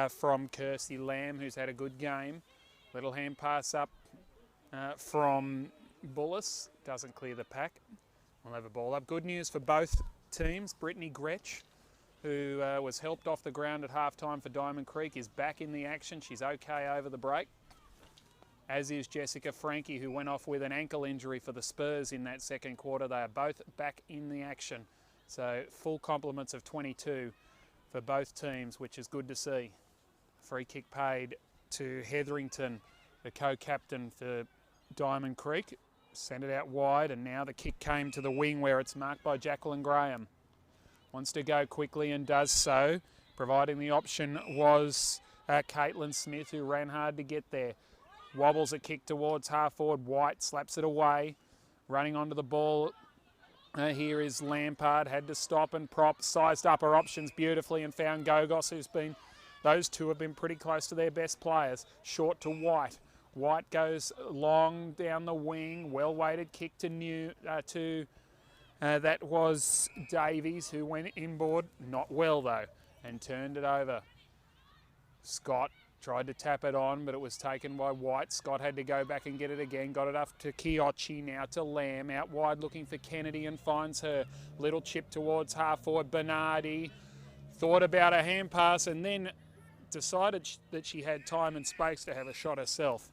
from Kirsty Lamb, who's had a good game. Little hand pass up from Bullis. Doesn't clear the pack. We'll have a ball up. Good news for both teams. Brittany Gretsch, who was helped off the ground at half-time for Diamond Creek, is back in the action. She's okay over the break. As is Jessica Frankie, who went off with an ankle injury for the Spurs in that second quarter. They are both back in the action. So full complements of 22 for both teams, which is good to see. Free kick paid to Hetherington, the co-captain for Diamond Creek. Sent it out wide, and now the kick came to the wing where it's marked by Jacqueline Graham. Wants to go quickly and does so, providing the option was Caitlin Smith, who ran hard to get there. Wobbles a kick towards half forward. White slaps it away. Running onto the ball. Here is Lampard. Had to stop and prop. Sized up her options beautifully and found Gogos, who's been... Those two have been pretty close to their best players. Short to White. White goes long down the wing. Well-weighted kick to that was Davies, who went inboard. Not well, though, and turned it over. Scott tried to tap it on, but it was taken by White. Scott had to go back and get it again. Got it up to Kiyochi, now to Lamb. Out wide looking for Kennedy and finds her. Little chip towards half forward. Bernardi thought about a hand pass and then decided that she had time and space to have a shot herself,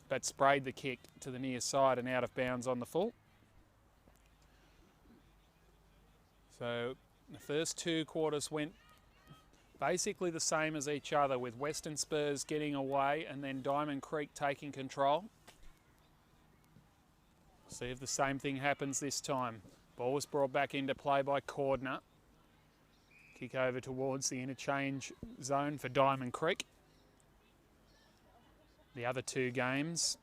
but sprayed the kick to the near side and out of bounds on the full. So the first 2 quarters went basically the same as each other, with Western Spurs getting away and then Diamond Creek taking control. See if the same thing happens this time. Ball was brought back into play by Cordner. Kick over towards the interchange zone for Diamond Creek. The other 2 games,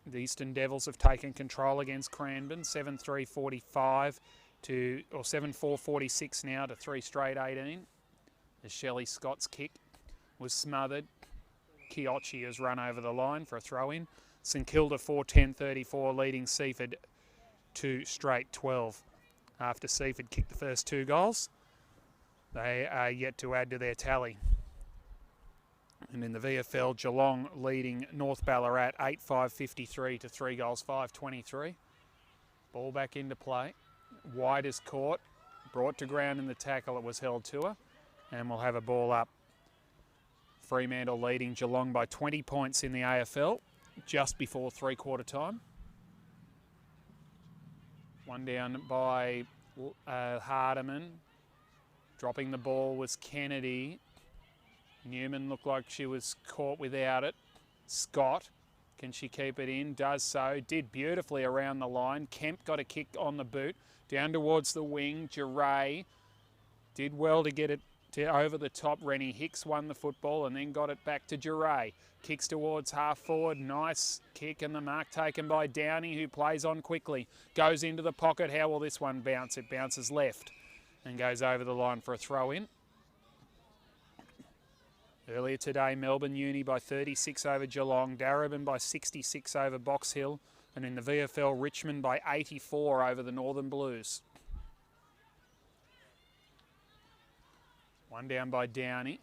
the Eastern Devils have taken control against Cranbourne, 7-3-45 to, or 7-4-46 now to 3 straight 18. As Shelley Scott's kick was smothered. Kiyochi has run over the line for a throw-in. St Kilda 4-10-34 leading Seaford 2 straight 12. After Seaford kicked the first 2 goals, they are yet to add to their tally. And in the VFL, Geelong leading North Ballarat 8-5-53 to 3 goals 5-23. Ball back into play. White is caught, brought to ground in the tackle. It was held to her. And we'll have a ball up. Fremantle leading Geelong by 20 points in the AFL just before 3-quarter time. One down by Hardiman. Dropping the ball was Kennedy. Newman looked like she was caught without it. Scott, can she keep it in? Does so. Did beautifully around the line. Kemp got a kick on the boot. Down towards the wing. Giray did well to get it over the top. Rennie Hicks won the football and then got it back to Giray. Kicks towards half forward. Nice kick and the mark taken by Downey, who plays on quickly. Goes into the pocket. How will this one bounce? It bounces left and goes over the line for a throw-in. Earlier today, Melbourne Uni by 36 over Geelong, Darebin by 66 over Box Hill, and in the VFL, Richmond by 84 over the Northern Blues. One down by Downey.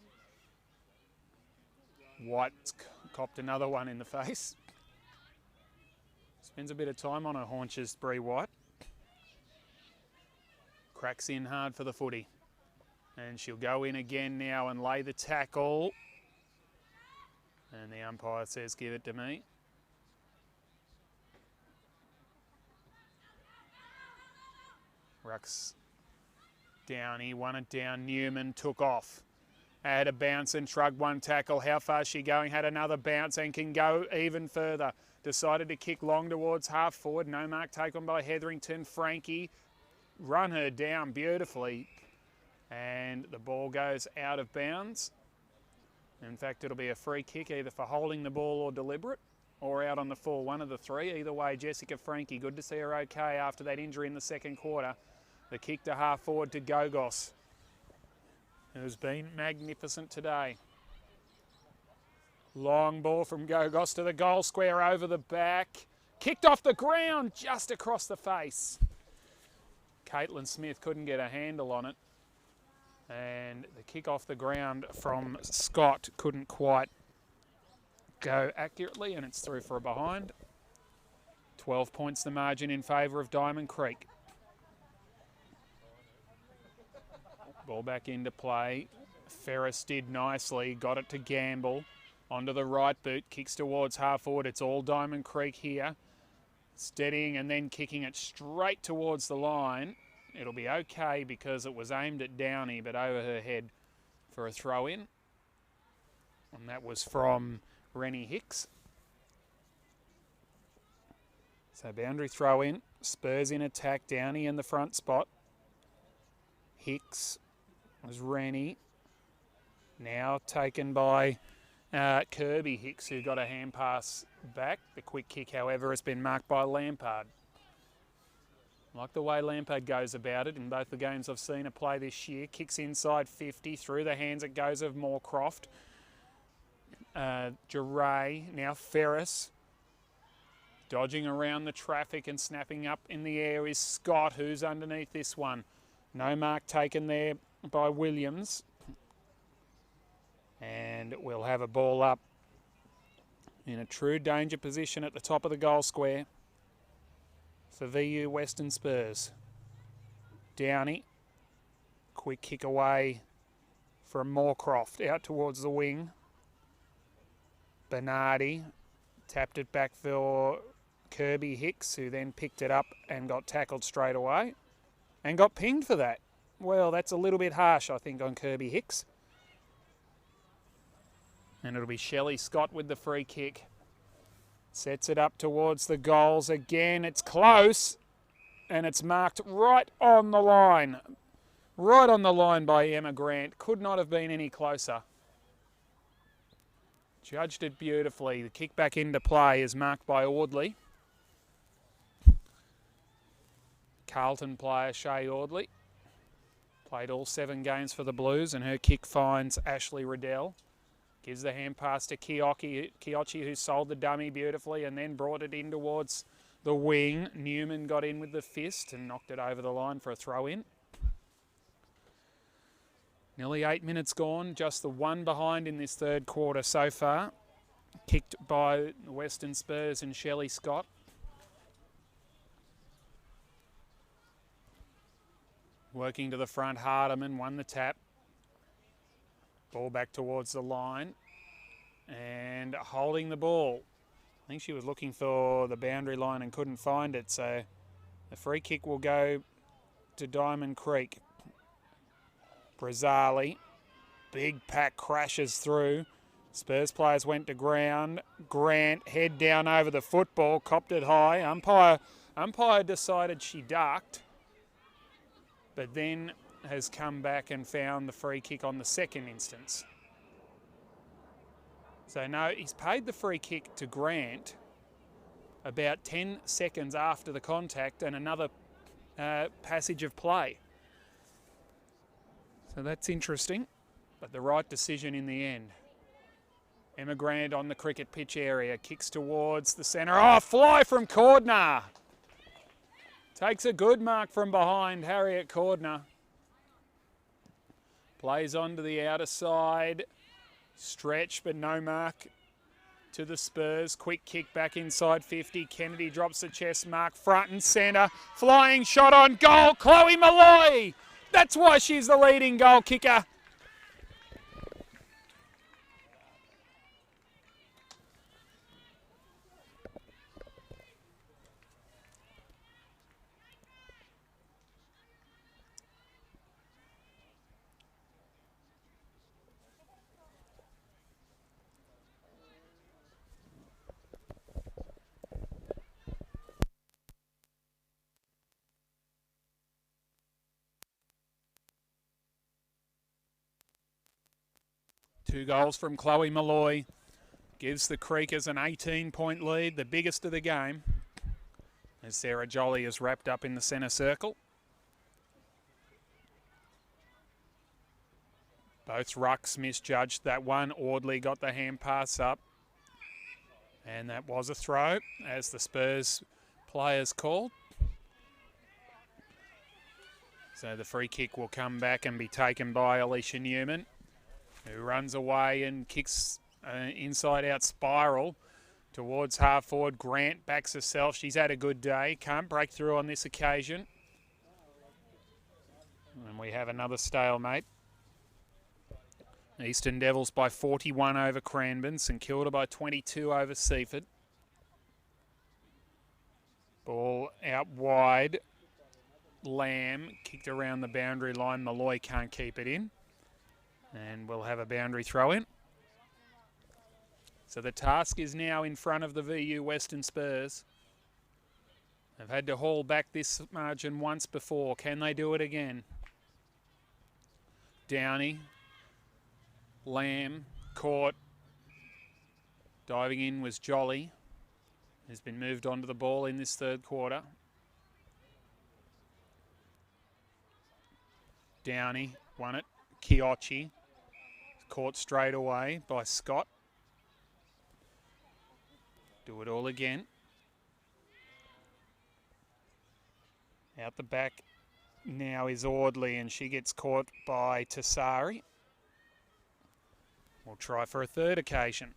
White's copped another one in the face. Spends a bit of time on her haunches, Bree White. Cracks in hard for the footy. And she'll go in again now and lay the tackle. And the umpire says, give it to me. Rucks Downey won it down. Newman took off. Had a bounce and shrugged one tackle. How far is she going? Had another bounce and can go even further. Decided to kick long towards half forward. No mark taken by Hetherington. Frankie run her down beautifully. And the ball goes out of bounds. In fact, it'll be a free kick either for holding the ball or deliberate, or out on the full, one of the three. Either way, Jessica Frankie, good to see her okay after that injury in the second quarter. The kick to half forward to Gogos, who's been magnificent today. Long ball from Gogos to the goal square over the back. Kicked off the ground just across the face. Caitlin Smith couldn't get a handle on it. And the kick off the ground from Scott couldn't quite go accurately, and it's through for a behind. 12 points the margin in favour of Diamond Creek. Ball back into play. Ferris did nicely, got it to Gamble. Onto the right boot, kicks towards half forward. It's all Diamond Creek here. Steadying and then kicking it straight towards the line. It'll be okay because it was aimed at Downey, but over her head for a throw in. And that was from Rennie Hicks. So boundary throw in. Spurs in attack. Downey in the front spot. Hicks was Rennie. Now taken by Kirby Hicks, who got a hand pass back. The quick kick, however, has been marked by Lampard. Like the way Lampard goes about it in both the games I've seen her play this year. Kicks inside 50, through the hands it goes of Moorcroft. Geray, now Ferris. Dodging around the traffic and snapping up in the air is Scott, who's underneath this one. No mark taken there by Williams. And we'll have a ball up in a true danger position at the top of the goal square for VU Western Spurs. Downey, quick kick away from Moorcroft, out towards the wing. Bernardi tapped it back for Kirby Hicks, who then picked it up and got tackled straight away and got pinged for that. Well, that's a little bit harsh, I think, on Kirby Hicks. And it'll be Shelley Scott with the free kick. Sets it up towards the goals again. It's close. And it's marked right on the line. Right on the line by Emma Grant. Could not have been any closer. Judged it beautifully. The kick back into play is marked by Audley. Carlton player Shay Audley. Played all 7 games for the Blues, and her kick finds Ashley Riddell. Gives the hand pass to Kiochi, who sold the dummy beautifully and then brought it in towards the wing. Newman got in with the fist and knocked it over the line for a throw-in. Nearly 8 minutes gone, just the one behind in this third quarter so far. Kicked by the Western Spurs and Shelley Scott. Working to the front, Hardiman won the tap. Ball back towards the line and holding the ball. I think she was looking for the boundary line and couldn't find it, so the free kick will go to Diamond Creek. Brazzali, big pack crashes through. Spurs players went to ground. Grant, head down over the football, copped it high. Umpire decided she ducked, but then has come back and found the free kick on the second instance. So no, he's paid the free kick to Grant about 10 seconds after the contact and another passage of play. So that's interesting, but the right decision in the end. Emma Grant on the cricket pitch area, kicks towards the centre. Oh, fly from Cordner. Takes a good mark from behind, Harriet Cordner. Plays on to the outer side. Stretch, but no mark to the Spurs. Quick kick back inside 50. Kennedy drops the chest mark. Front and centre. Flying shot on goal. Chloe Malloy. That's why she's the leading goal kicker. 2 goals from Chloe Malloy gives the Creekers an 18-point lead, the biggest of the game, as Sarah Jolly is wrapped up in the centre circle. Both rucks misjudged that one. Audley got the hand pass up. And that was a throw, as the Spurs players called. So the free kick will come back and be taken by Alicia Newman, who runs away and kicks inside-out spiral towards half-forward. Grant backs herself. She's had a good day. Can't break through on this occasion. And we have another stalemate. Eastern Devils by 41 over Cranbourne. St Kilda by 22 over Seaford. Ball out wide. Lamb kicked around the boundary line. Malloy can't keep it in. And we'll have a boundary throw in. So the task is now in front of the VU Western Spurs. They've had to haul back this margin once before. Can they do it again? Downey. Lamb caught. Diving in was Jolly, who's been moved onto the ball in this third quarter. Downey won it. Kiochi caught straight away by Scott. Do it all again. Out the back now is Audley, and she gets caught by Tassari. We'll try for a third occasion.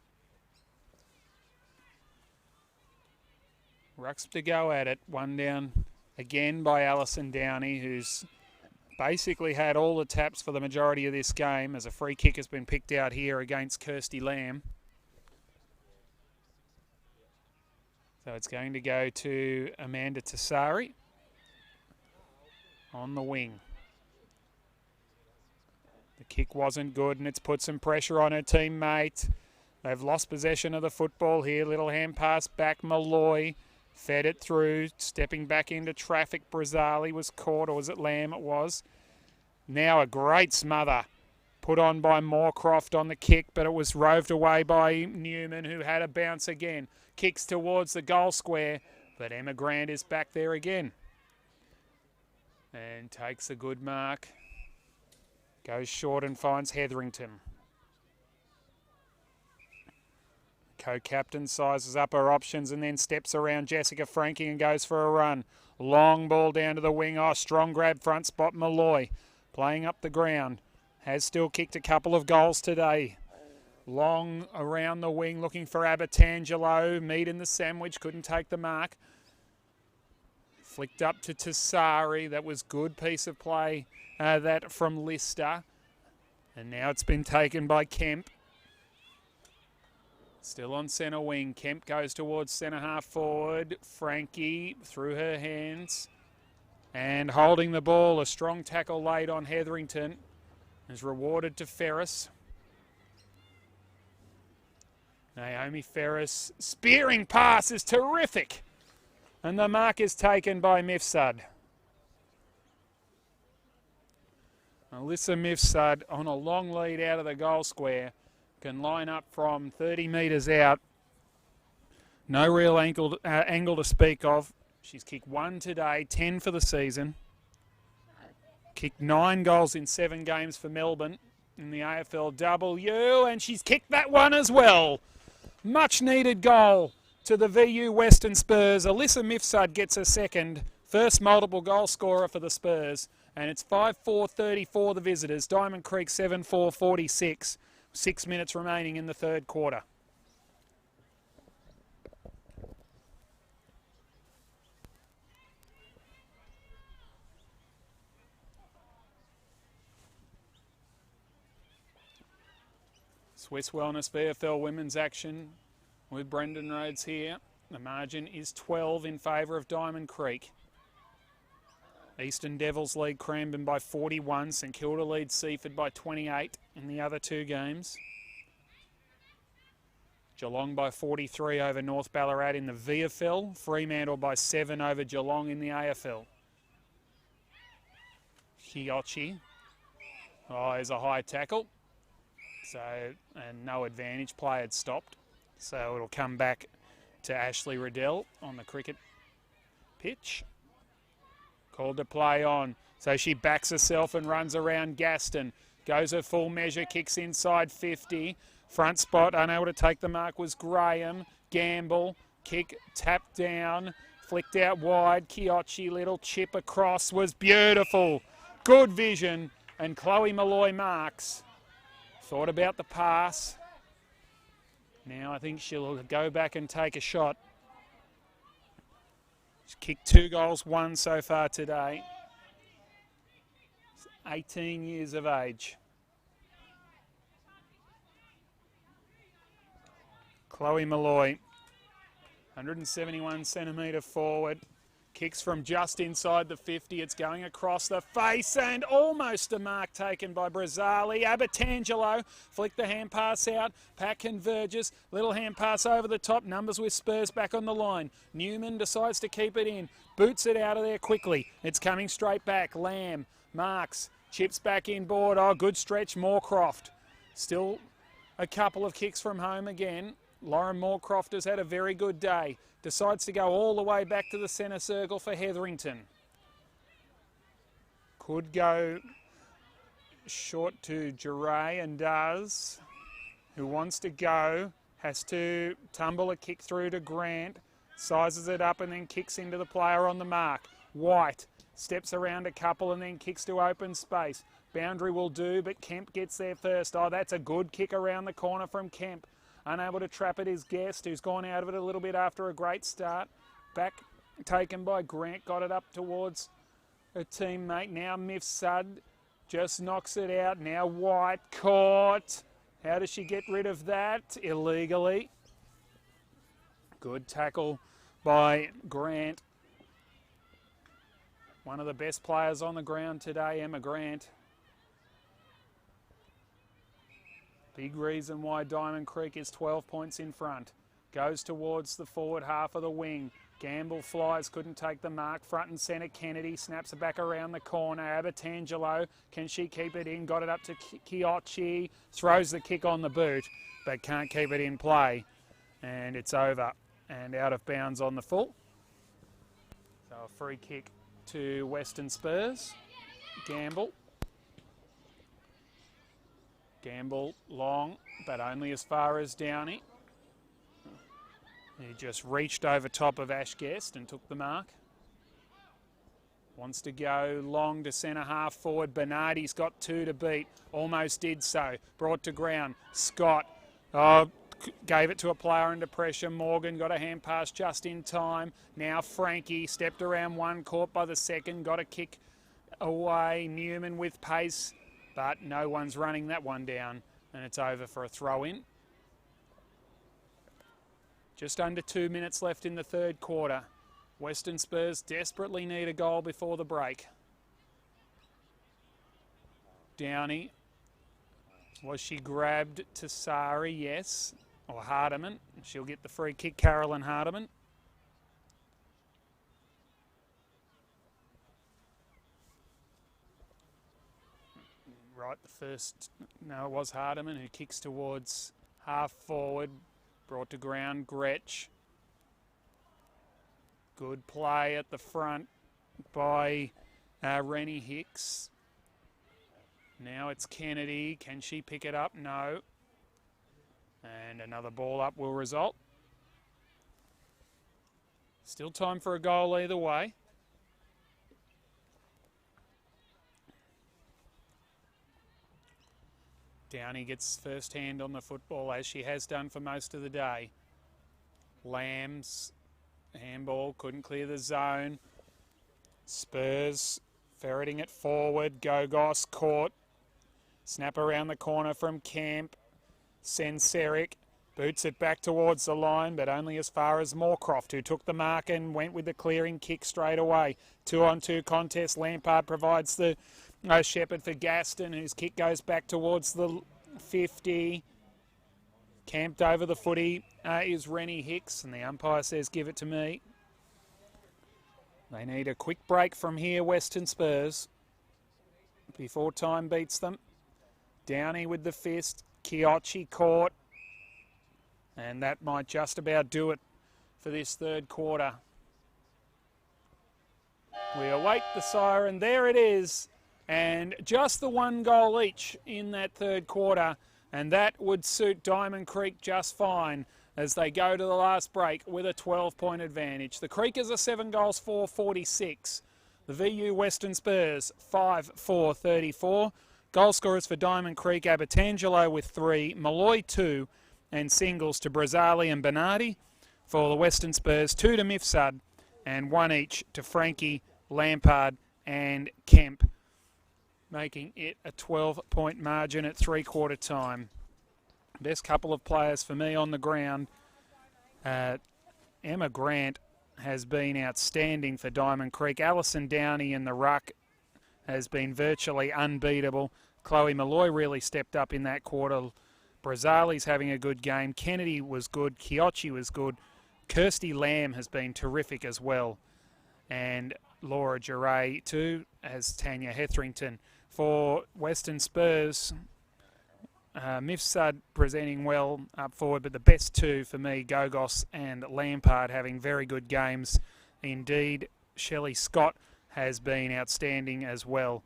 Rucks to go at it. One down again by Alison Downey, who's basically had all the taps for the majority of this game, as a free kick has been picked out here against Kirsty Lamb. So it's going to go to Amanda Tassari on the wing. The kick wasn't good, and it's put some pressure on her teammate. They've lost possession of the football here. Little hand pass back. Malloy fed it through, stepping back into traffic. Brazzali was caught, or was it Lamb? It was. Now a great smother put on by Moorcroft on the kick, but it was roved away by Newman, who had a bounce again. Kicks towards the goal square, but Emma Grant is back there again. And takes a good mark. Goes short and finds Hetherington. Co-captain sizes up her options and then steps around Jessica Franking and goes for a run. Long ball down to the wing. Oh, strong grab front spot. Malloy playing up the ground. Has still kicked a couple of goals today. Long around the wing looking for Abertangelo. Meat in the sandwich. Couldn't take the mark. Flicked up to Tassari. That was good piece of play. That from Lister. And now it's been taken by Kemp. Still on centre wing. Kemp goes towards centre half forward. Frankie through her hands. And holding the ball. A strong tackle laid on Hetherington. Is rewarded to Ferris. Naomi Ferris. Spearing pass is terrific. And the mark is taken by Mifsud. Alyssa Mifsud on a long lead out of the goal square. Can line up from 30 metres out. No real angle to speak of. She's kicked 1 today, 10 for the season. Kicked 9 goals in 7 games for Melbourne in the AFLW. And she's kicked that one as well. Much needed goal to the VU Western Spurs. Alyssa Mifsud gets her second. First multiple goal scorer for the Spurs. And it's 5-4-34 the visitors. Diamond Creek 7-4-46. 6 minutes remaining in the third quarter. Swisse Wellness VFL women's action with Brendan Rhodes here. The margin is 12 in favour of Diamond Creek. Eastern Devils lead Cranbourne by 41. St Kilda leads Seaford by 28 in the other 2 games. Geelong by 43 over North Ballarat in the VFL. Fremantle by 7 over Geelong in the AFL. Kiochi. Oh, there's a high tackle. So, and no advantage play had stopped. So it'll come back to Ashley Riddell on the cricket pitch. Called to play on. So she backs herself and runs around Gaston. Goes her full measure, kicks inside 50. Front spot, unable to take the mark was Graham. Gamble, kick, tapped down, flicked out wide. Kiochi, little chip across, was beautiful. Good vision, and Chloe Malloy marks. Thought about the pass. Now I think she'll go back and take a shot. She's kicked 2 goals, 1 so far today. 18 years of age. Chloe Malloy, 171 centimetre forward. Kicks from just inside the 50. It's going across the face and almost a mark taken by Brazzali. Abertangelo flicked the hand pass out. Pack converges. Little hand pass over the top. Numbers with Spurs back on the line. Newman decides to keep it in. Boots it out of there quickly. It's coming straight back. Lamb marks. Chips back inboard. Oh, good stretch. Moorcroft. Still a couple of kicks from home again. Lauren Moorcroft has had a very good day. Decides to go all the way back to the centre circle for Hetherington. Could go short to Geray and does. Who wants to go. Has to tumble a kick through to Grant. Sizes it up and then kicks into the player on the mark. White steps around a couple and then kicks to open space. Boundary will do, but Kemp gets there first. Oh, that's a good kick around the corner from Kemp. Unable to trap it is Guest, who's gone out of it a little bit after a great start. Back taken by Grant, got it up towards her teammate. Now Miff Sud just knocks it out. Now White caught. How does she get rid of that? Illegally. Good tackle by Grant. One of the best players on the ground today, Emma Grant. Big reason why Diamond Creek is 12 points in front. Goes towards the forward half of the wing. Gamble flies, couldn't take the mark. Front and centre, Kennedy snaps it back around the corner. Abertangelo, can she keep it in? Got it up to Kiochi. Throws the kick on the boot, but can't keep it in play. And it's over and out of bounds on the full. So a free kick to Western Spurs. Gamble long, but only as far as Downey. He just reached over top of Ash Guest and took the mark. Wants to go long to centre half forward. Bernardi's got 2 to beat. Almost did so. Brought to ground. Scott gave it to a player under pressure. Morgan got a hand pass just in time. Now Frankie stepped around one, caught by the second. Got a kick away. Newman with pace. But no one's running that one down, and it's over for a throw-in. Just under 2 minutes left in the third quarter. Western Spurs desperately need a goal before the break. Downey. Was she grabbed to Sari? Yes. Or Hardiman. She'll get the free kick, Carolyn Hardiman. Right, the first, no, it was Hardiman who kicks towards half forward, brought to ground, Gretsch. Good play at the front by Rennie Hicks. Now it's Kennedy, can she pick it up? No. And another ball up will result. Still time for a goal either way. Downey gets first hand on the football, as she has done for most of the day. Lamb's handball, couldn't clear the zone. Spurs ferreting it forward. Gogos caught. Snap around the corner from Camp. Senseric boots it back towards the line, but only as far as Moorcroft, who took the mark and went with the clearing kick straight away. 2-on-2 contest. Lampard provides the Shepherd for Gaston, whose kick goes back towards the 50. Camped over the footy is Rennie Hicks, and the umpire says, give it to me. They need a quick break from here, Western Spurs, before time beats them. Downey with the fist. Kiochi caught. And that might just about do it for this third quarter. We await the siren. There it is. And just the one goal each in that third quarter. And that would suit Diamond Creek just fine as they go to the last break with a 12-point advantage. The Creekers are 7 goals, 4-46. The VU Western Spurs, 5-4-34. Goal scorers for Diamond Creek, Abertangelo with 3, Malloy 2, and singles to Brazzali and Bernardi. For the Western Spurs, 2 to Mifsud and 1 each to Frankie, Lampard and Kemp, making it a 12-point margin at three-quarter time. Best couple of players for me on the ground. Emma Grant has been outstanding for Diamond Creek. Alison Downey in the ruck has been virtually unbeatable. Chloe Malloy really stepped up in that quarter. Brazzali's having a good game. Kennedy was good. Kiochi was good. Kirsty Lamb has been terrific as well. And Laura Giray too, as Tanya Hetherington. For Western Spurs, Mifsud presenting well up forward, but the best two for me, Gogos and Lampard, having very good games. Indeed, Shelley Scott has been outstanding as well.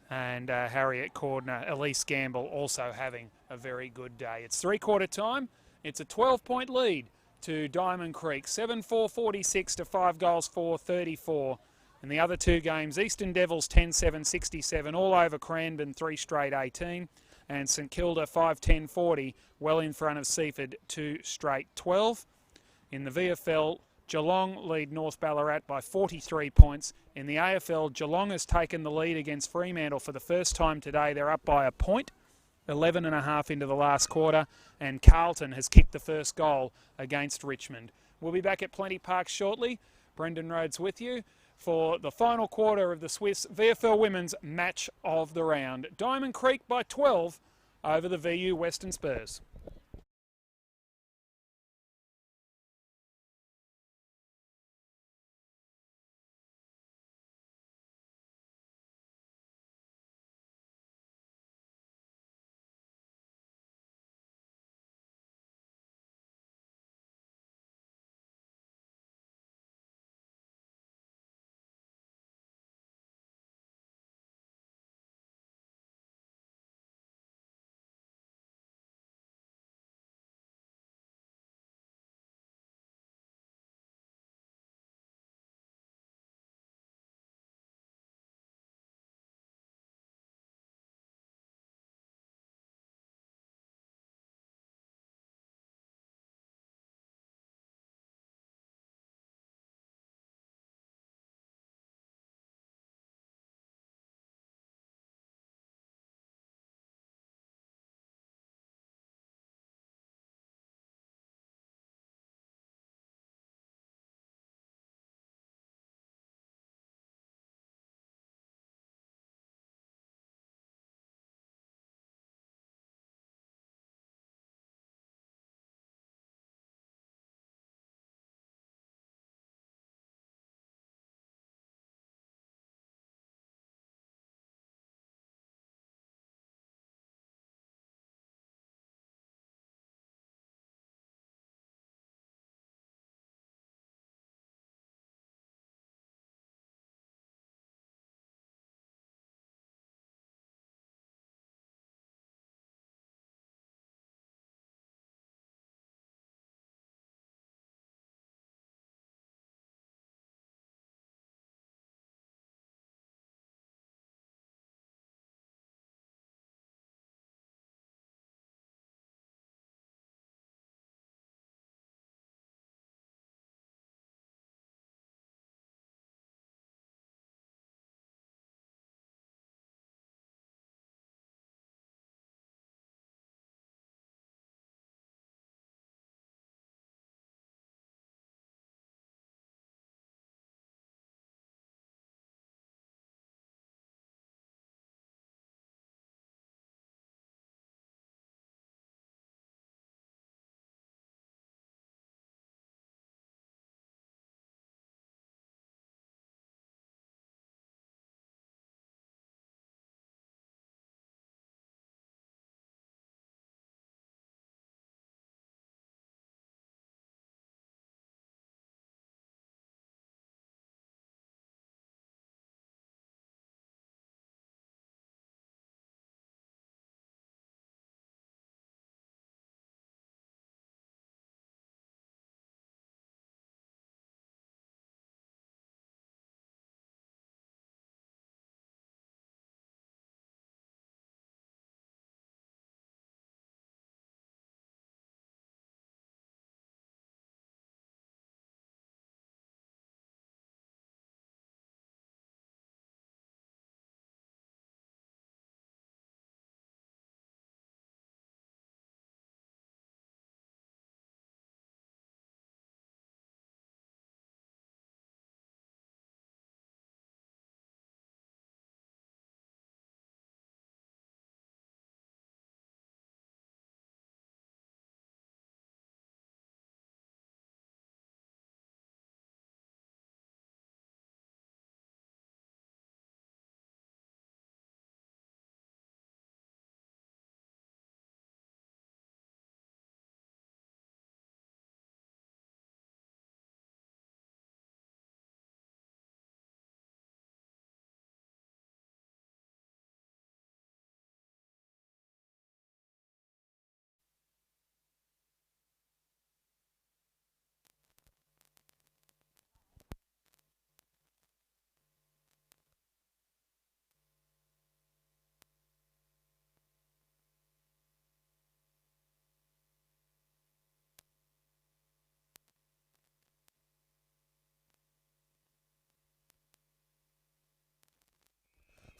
And Harriet Cordner, Elise Gamble also having a very good day. It's three-quarter time. It's a 12-point lead to Diamond Creek. 7-4-46 to 5 goals, 4-34. And the other two games, Eastern Devils 10-7-67, all over Cranbourne, 3 straight 18. And St Kilda 5-10-40, well in front of Seaford, 2 straight 12. In the VFL, Geelong lead North Ballarat by 43 points. In the AFL, Geelong has taken the lead against Fremantle for the first time today. They're up by a point, 11.5 into the last quarter, and Carlton has kicked the first goal against Richmond. We'll be back at Plenty Park shortly. Brendan Rhodes with you for the final quarter of the Swisse VFL Women's Match of the Round. Diamond Creek by 12 over the VU Western Spurs.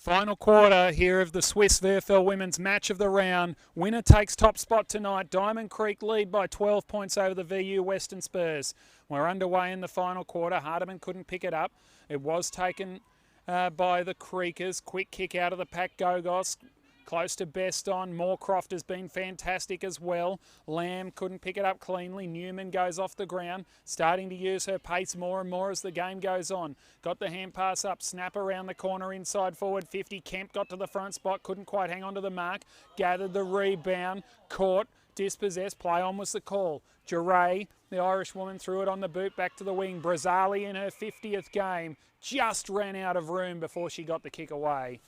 Final quarter here of the Swisse VFL Women's Match of the Round. Winner takes top spot tonight. Diamond Creek lead by 12 points over the VU Western Spurs. We're underway in the final quarter. Hardeman couldn't pick it up. It was taken by the Creekers. Quick kick out of the pack. Gogos close to best on. Moorcroft has been fantastic as well. Lamb couldn't pick it up cleanly. Newman goes off the ground, starting to use her pace more and more as the game goes on. Got the hand pass up, snap around the corner, inside forward 50. Kemp got to the front spot, couldn't quite hang on to the mark. Gathered the rebound, caught, dispossessed, play on was the call. Geray, the Irish woman, threw it on the boot back to the wing. Brazzali in her 50th game just ran out of room before she got the kick away.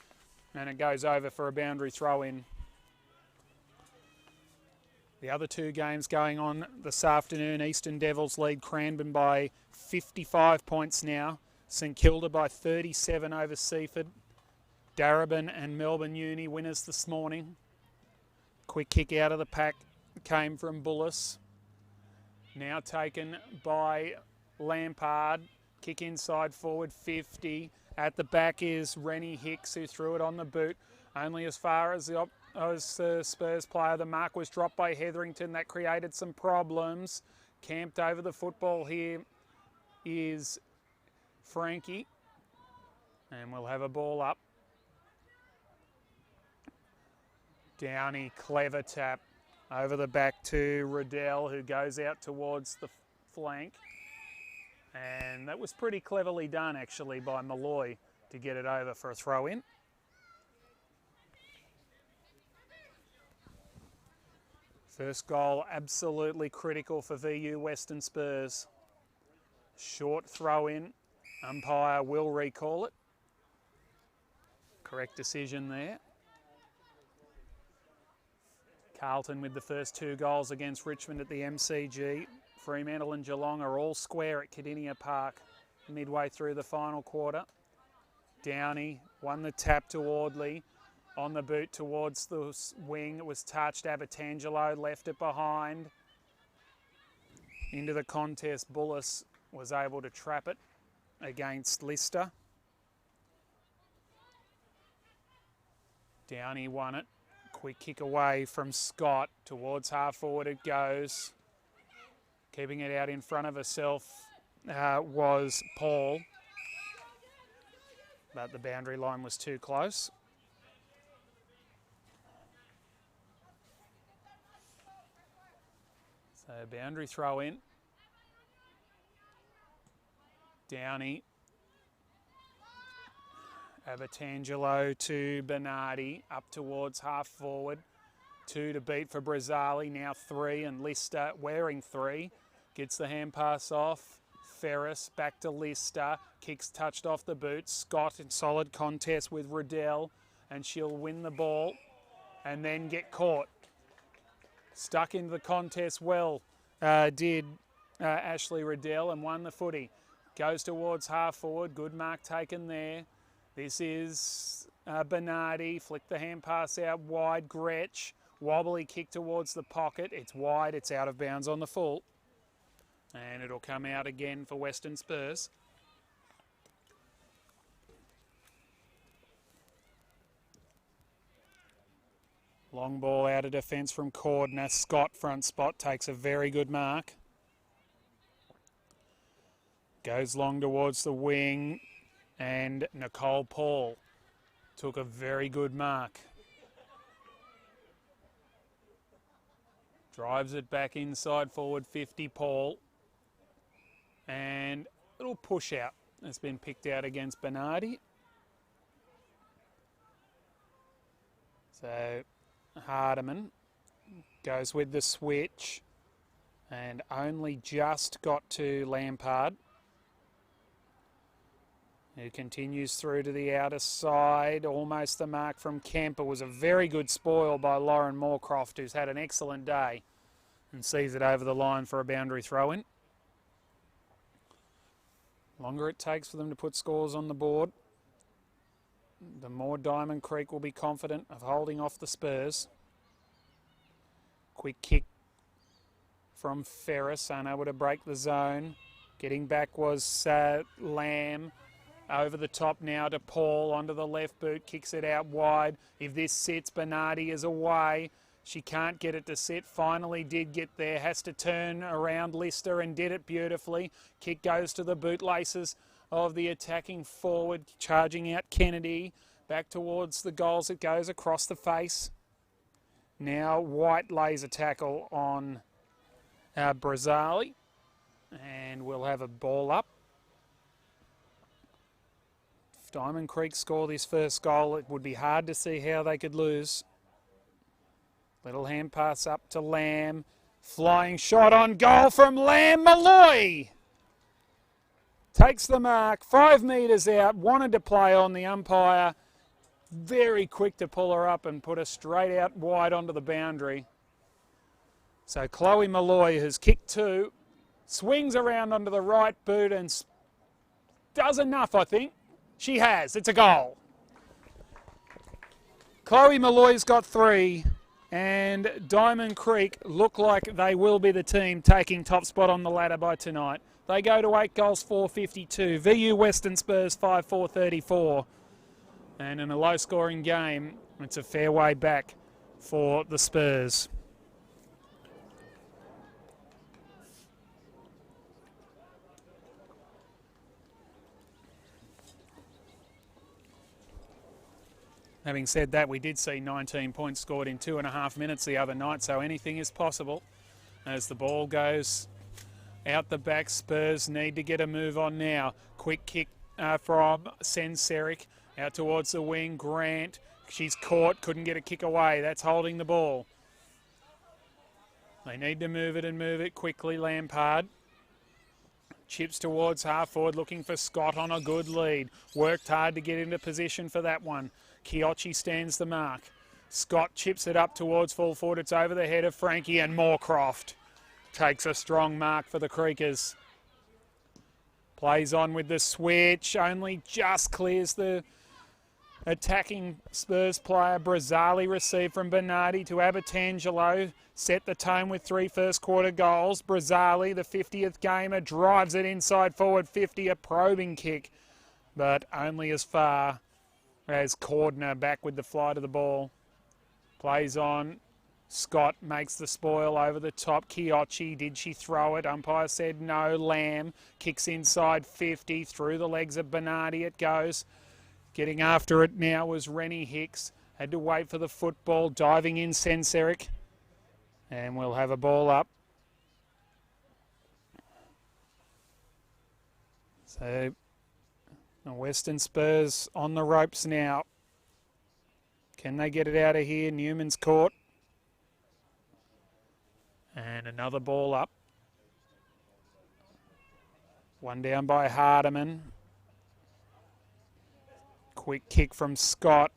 And it goes over for a boundary throw-in. The other two games going on this afternoon. Eastern Devils lead Cranbourne by 55 points now. St Kilda by 37 over Seaford. Darebin and Melbourne Uni winners this morning. Quick kick out of the pack came from Bullis. Now taken by Lampard. Kick inside forward 50. At the back is Rennie Hicks, who threw it on the boot. Only as far as the Spurs player. The mark was dropped by Hetherington. That created some problems. Camped over the football here is Frankie. And we'll have a ball up. Downey, clever tap. Over the back to Riddell, who goes out towards the flank. And that was pretty cleverly done, actually, by Malloy to get it over for a throw-in. First goal, absolutely critical for VU Western Spurs. Short throw-in. Umpire will recall it. Correct decision there. Carlton with the first two goals against Richmond at the MCG. Fremantle and Geelong are all square at Cardinia Park midway through the final quarter. Downey won the tap to Audley. On the boot towards the wing. It was touched. Abertangelo left it behind. Into the contest, Bullis was able to trap it against Lister. Downey won it. Quick kick away from Scott. Towards half forward it goes. Keeping it out in front of herself was Paul. But the boundary line was too close. So boundary throw in. Downey. Abertangelo to Bernardi. Up towards half forward. 2 to beat for Brazzali. Now 3 and Lister wearing 3. Gets the hand pass off. Ferris back to Lister. Kicks touched off the boot. Scott in solid contest with Riddell. And she'll win the ball and then get caught. Stuck into the contest well did Ashley Riddell and won the footy. Goes towards half forward. Good mark taken there. This is Bernardi. Flick the hand pass out wide. Gretsch. Wobbly kick towards the pocket. It's wide. It's out of bounds on the full. And it'll come out again for Western Spurs. Long ball out of defence from Cordner. Scott front spot takes a very good mark. Goes long towards the wing. And Nicole Paul took a very good mark. Drives it back inside forward 50 Paul. And a little push out has been picked out against Bernardi. So Hardeman goes with the switch and only just got to Lampard, who continues through to the outer side. Almost the mark from Kemper. Was a very good spoil by Lauren Moorcroft, who's had an excellent day and sees it over the line for a boundary throw-in. Longer it takes for them to put scores on the board, the more Diamond Creek will be confident of holding off the Spurs. Quick kick from Ferris, unable to break the zone. Getting back was Lamb. Over the top now to Paul, onto the left boot, kicks it out wide. If this sits, Bernardi is away. She can't get it to sit. Finally did get there. Has to turn around Lister and did it beautifully. Kick goes to the bootlaces of the attacking forward, charging out Kennedy. Back towards the goals it goes, across the face. Now White lays a tackle on Brazzali, and we'll have a ball up. If Diamond Creek score this first goal, it would be hard to see how they could lose. Little hand pass up to Lamb. Flying shot on goal from Lamb. Malloy takes the mark, 5 metres out, wanted to play on the umpire. Very quick to pull her up and put her straight out wide onto the boundary. So Chloe Malloy has kicked 2, swings around onto the right boot and does enough, I think. She has. It's a goal. Chloe Malloy's got 3, and Diamond Creek look like they will be the team taking top spot on the ladder by tonight. They go to 8 goals, 452. VU Western Spurs 5-4-34. And in a low-scoring game, it's a fair way back for the Spurs. Having said that, we did see 19 points scored in 2.5 minutes the other night, so anything is possible. As the ball goes out the back, Spurs need to get a move on now. Quick kick from Senseric. Out towards the wing, Grant. She's caught, couldn't get a kick away. That's holding the ball. They need to move it quickly, Lampard. Chips towards half forward, looking for Scott on a good lead. Worked hard to get into position for that one. Kiyochi stands the mark. Scott chips it up towards full forward. It's over the head of Frankie, and Moorcroft takes a strong mark for the Creekers. Plays on with the switch, only just clears the attacking Spurs player. Brazzali received from Bernardi to Abertangelo. Set the tone with 3 first quarter goals. Brazzali, the 50th gamer, drives it inside forward 50, a probing kick, but only as far as Cordner back with the flight of the ball. Plays on. Scott makes the spoil over the top. Kiyochi, did she throw it? Umpire said no. Lamb kicks inside 50, through the legs of Bernardi it goes. Getting after it now was Rennie Hicks. Had to wait for the football. Diving in Senseric. And we'll have a ball up. So the Western Spurs on the ropes now. Can they get it out of here? Newman's caught. And another ball up. One down by Hardiman. Quick kick from Scott,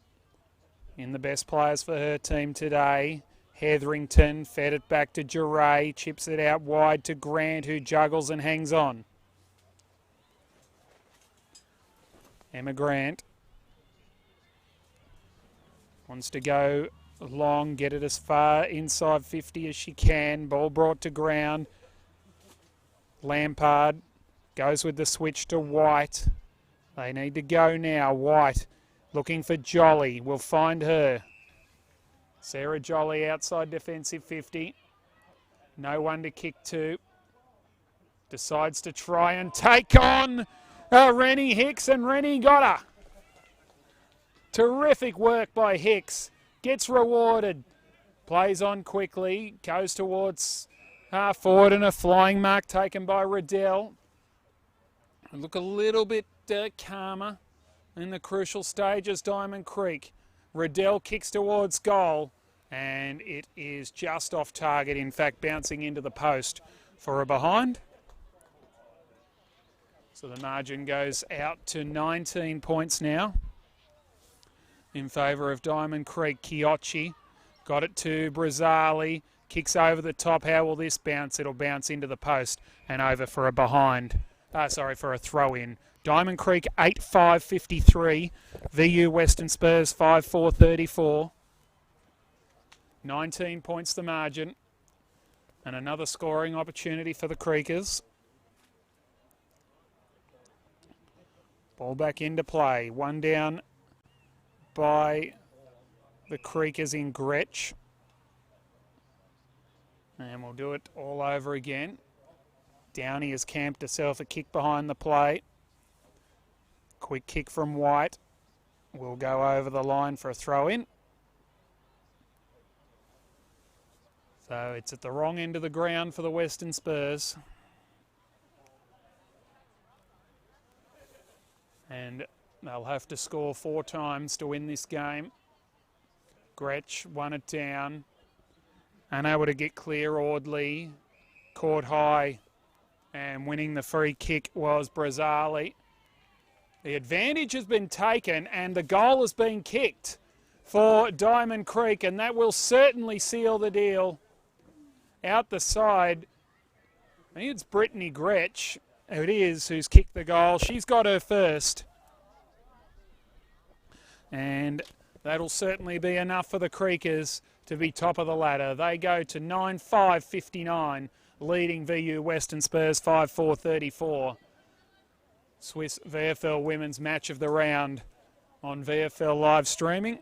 in the best players for her team today. Hetherington fed it back to Duray, chips it out wide to Grant, who juggles and hangs on. Emma Grant wants to go long, get it as far inside 50 as she can. Ball brought to ground. Lampard goes with the switch to White. They need to go now. White looking for Jolly. Will find her. Sarah Jolly outside defensive 50. No one to kick to. Decides to try and take on Rennie Hicks, and Rennie got her. Terrific work by Hicks. Gets rewarded. Plays on quickly. Goes towards half forward, and a flying mark taken by Riddell. Look a little bit calmer in the crucial stages, Diamond Creek. Riddell kicks towards goal, and it is just off target, in fact bouncing into the post for a behind. So the margin goes out to 19 points now in favour of Diamond Creek. Kiyochi got it to Brazzali, kicks over the top. How will this bounce? It'll bounce into the post and over for a behind. For a throw-in. Diamond Creek 8-5-53. VU Western Spurs 5-4-34. 19 points the margin. And another scoring opportunity for the Creekers. Ball back into play. One down by the Creekers in Gretsch. And we'll do it all over again. Downey has camped herself a kick behind the plate. Quick kick from White. Will go over the line for a throw-in. So it's at the wrong end of the ground for the Western Spurs. And they'll have to score 4 times to win this game. Gretsch won it down. Unable to get clear, Audley caught high, and winning the free kick was Brazzali. The advantage has been taken and the goal has been kicked for Diamond Creek, and that will certainly seal the deal. Out the side, I think it's Brittany Gretsch, who it is, who's kicked the goal. She's got her first. And that'll certainly be enough for the Creekers to be top of the ladder. They go to 9-5-59, leading VU Western Spurs 5-4-34. Swisse VFL Women's Match of the Round on VFL live streaming.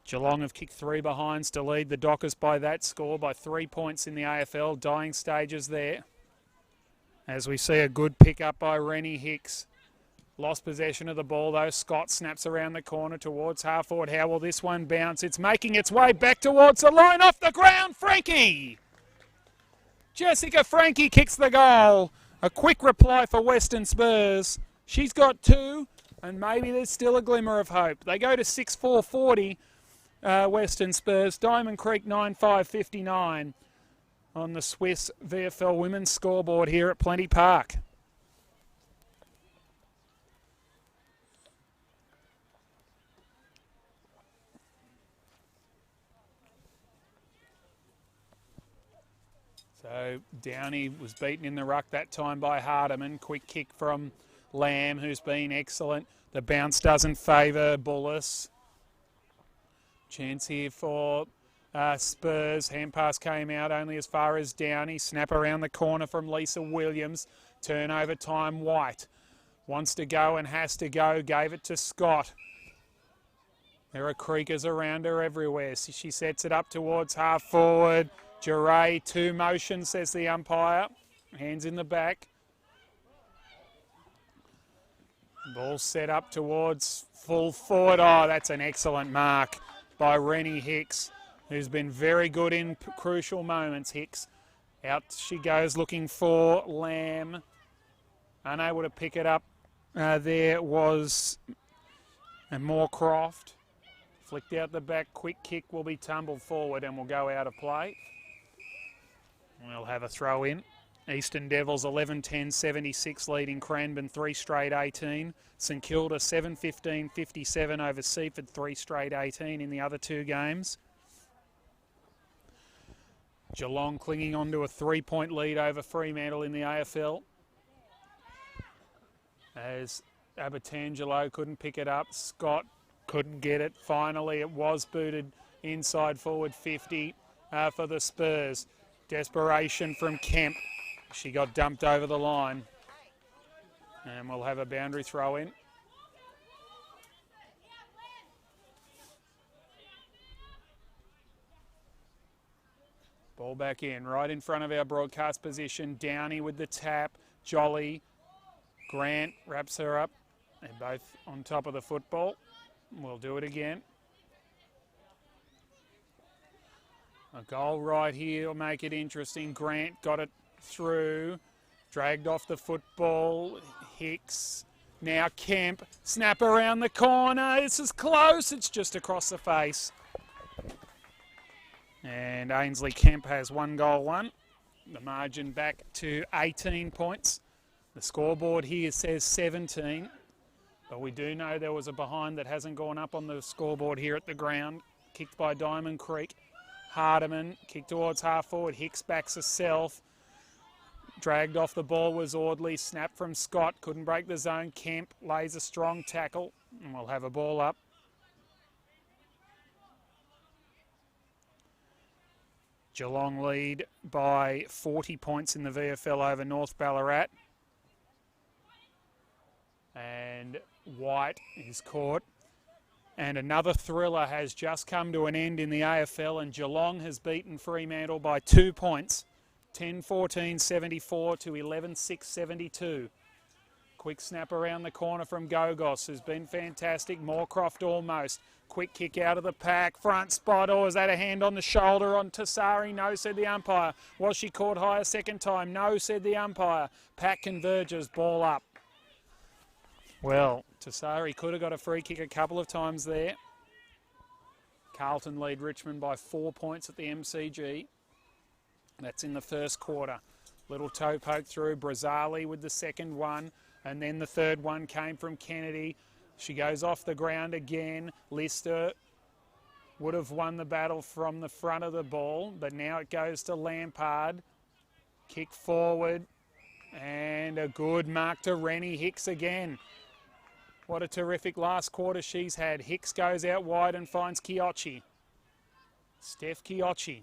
Geelong have kicked 3 behinds to lead the Dockers by that score, by 3 points in the AFL. Dying stages there. As we see a good pick up by Rennie Hicks. Lost possession of the ball though. Scott snaps around the corner towards half forward. How will this one bounce? It's making its way back towards the line, off the ground. Frankie! Jessica Frankie kicks the goal. A quick reply for Western Spurs. She's got 2, and maybe there's still a glimmer of hope. They go to 6-4-40, Western Spurs. Diamond Creek 9-5-59 on the Swisse VFL Women's scoreboard here at Plenty Park. So Downey was beaten in the ruck that time by Hardiman. Quick kick from Lamb, who's been excellent. The bounce doesn't favour Bullis. Chance here for Spurs. Hand pass came out only as far as Downey. Snap around the corner from Lisa Williams. Turnover time, White. Wants to go and has to go. Gave it to Scott. There are Creekers around her everywhere. So she sets it up towards half forward. Duray, 2 motion, says the umpire. Hands in the back. Ball set up towards full forward. Oh, that's an excellent mark by Rennie Hicks, who's been very good in crucial moments. Hicks, out she goes looking for Lamb. Unable to pick it up. There was Moorcroft. Flicked out the back. Quick kick will be tumbled forward and will go out of play. We'll have a throw in. Eastern Devils 11-10-76 leading Cranbourne 3 straight 18. St Kilda 7-15-57 over Seaford 3 straight 18 in the other 2 games. Geelong clinging on to a 3-point lead over Fremantle in the AFL. As Abertangelo couldn't pick it up. Scott couldn't get it. Finally it was booted inside forward 50 for the Spurs. Desperation from Kemp. She got dumped over the line. And we'll have a boundary throw in. Ball back in, right in front of our broadcast position. Downey with the tap. Jolly. Grant wraps her up. They're both on top of the football. We'll do it again. A goal right here will make it interesting. Grant got it through. Dragged off the football. Hicks. Now Kemp. Snap around the corner. This is close. It's just across the face. And Ainsley Kemp has 1 goal, 1. The margin back to 18 points. The scoreboard here says 17. But we do know there was a behind that hasn't gone up on the scoreboard here at the ground. Kicked by Diamond Creek. Hardiman, kick towards half forward. Hicks backs herself. Dragged off the ball was Audley. Snap from Scott. Couldn't break the zone. Kemp lays a strong tackle. And we'll have a ball up. Geelong lead by 40 points in the VFL over North Ballarat. And White is caught. And another thriller has just come to an end in the AFL, and Geelong has beaten Fremantle by 2 points, 10-14-74 to 11-6-72. Quick snap around the corner from Gogos, who's been fantastic. Moorcroft almost. Quick kick out of the pack. Front spot. Or is that a hand on the shoulder on Tassari? No, said the umpire. Was she caught high a second time? No, said the umpire. Pack converges. Ball up. Well, Tassari could have got a free kick a couple of times there. Carlton lead Richmond by 4 points at the MCG. That's in the first quarter. Little toe poke through. Brazzali with the second one. And then the third one came from Kennedy. She goes off the ground again. Lister would have won the battle from the front of the ball, but now it goes to Lampard. Kick forward. And a good mark to Rennie Hicks again. What a terrific last quarter she's had. Hicks goes out wide and finds Chiocci. Steph Chiocci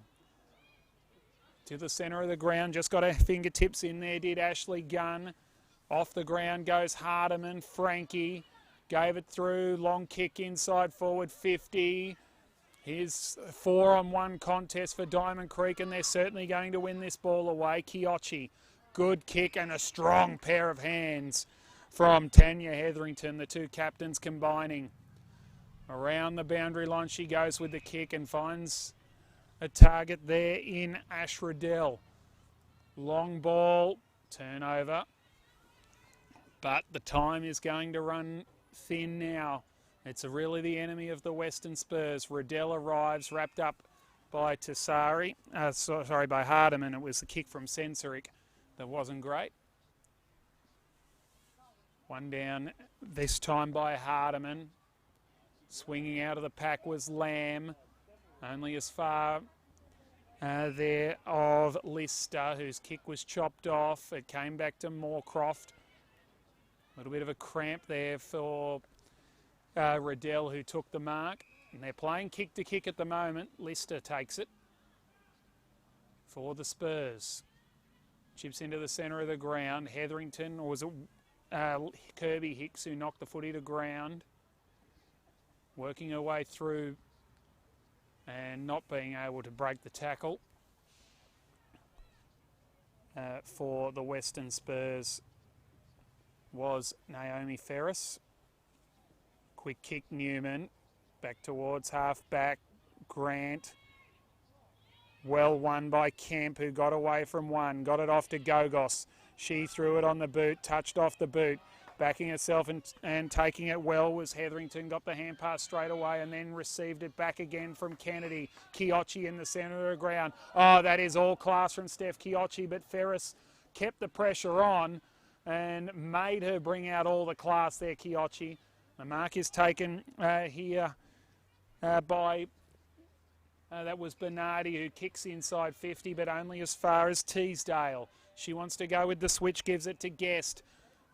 to the centre of the ground. Just got her fingertips in there, did Ashley Gunn. Off the ground goes Hardiman. Frankie gave it through. Long kick inside forward 50. Here's a 4-on-1 contest for Diamond Creek, and they're certainly going to win this ball away. Chiocci, good kick and a strong pair of hands from Tanya Hetherington, the two captains combining. Around the boundary line she goes with the kick and finds a target there in Ash Riddell. Long ball, turnover. But the time is going to run thin now. It's really the enemy of the Western Spurs. Riddell arrives, wrapped up by Tassari. By Hardiman. It was the kick from Sensoric that wasn't great. One down, this time by Hardiman. Swinging out of the pack was Lamb. Only as far there of Lister, whose kick was chopped off. It came back to Moorcroft. A little bit of a cramp there for Riddell, who took the mark. And they're playing kick to kick at the moment. Lister takes it for the Spurs. Chips into the centre of the ground. Hetherington, or was it Kirby Hicks who knocked the footy to ground? Working her way through and not being able to break the tackle for the Western Spurs was Naomi Ferris. Quick kick Newman, back towards half back, Grant. Well won by Kemp, who got away from one, got it off to Gogos. She threw it on the boot, touched off the boot. Backing herself and taking it well was Hetherington, got the hand pass straight away and then received it back again from Kennedy. Chiocci in the centre of the ground. Oh, that is all class from Steph Chiocci, but Ferris kept the pressure on and made her bring out all the class there, Chiocci. The mark is taken here by, that was Bernardi, who kicks inside 50, but only as far as Teesdale. She wants to go with the switch, gives it to Guest.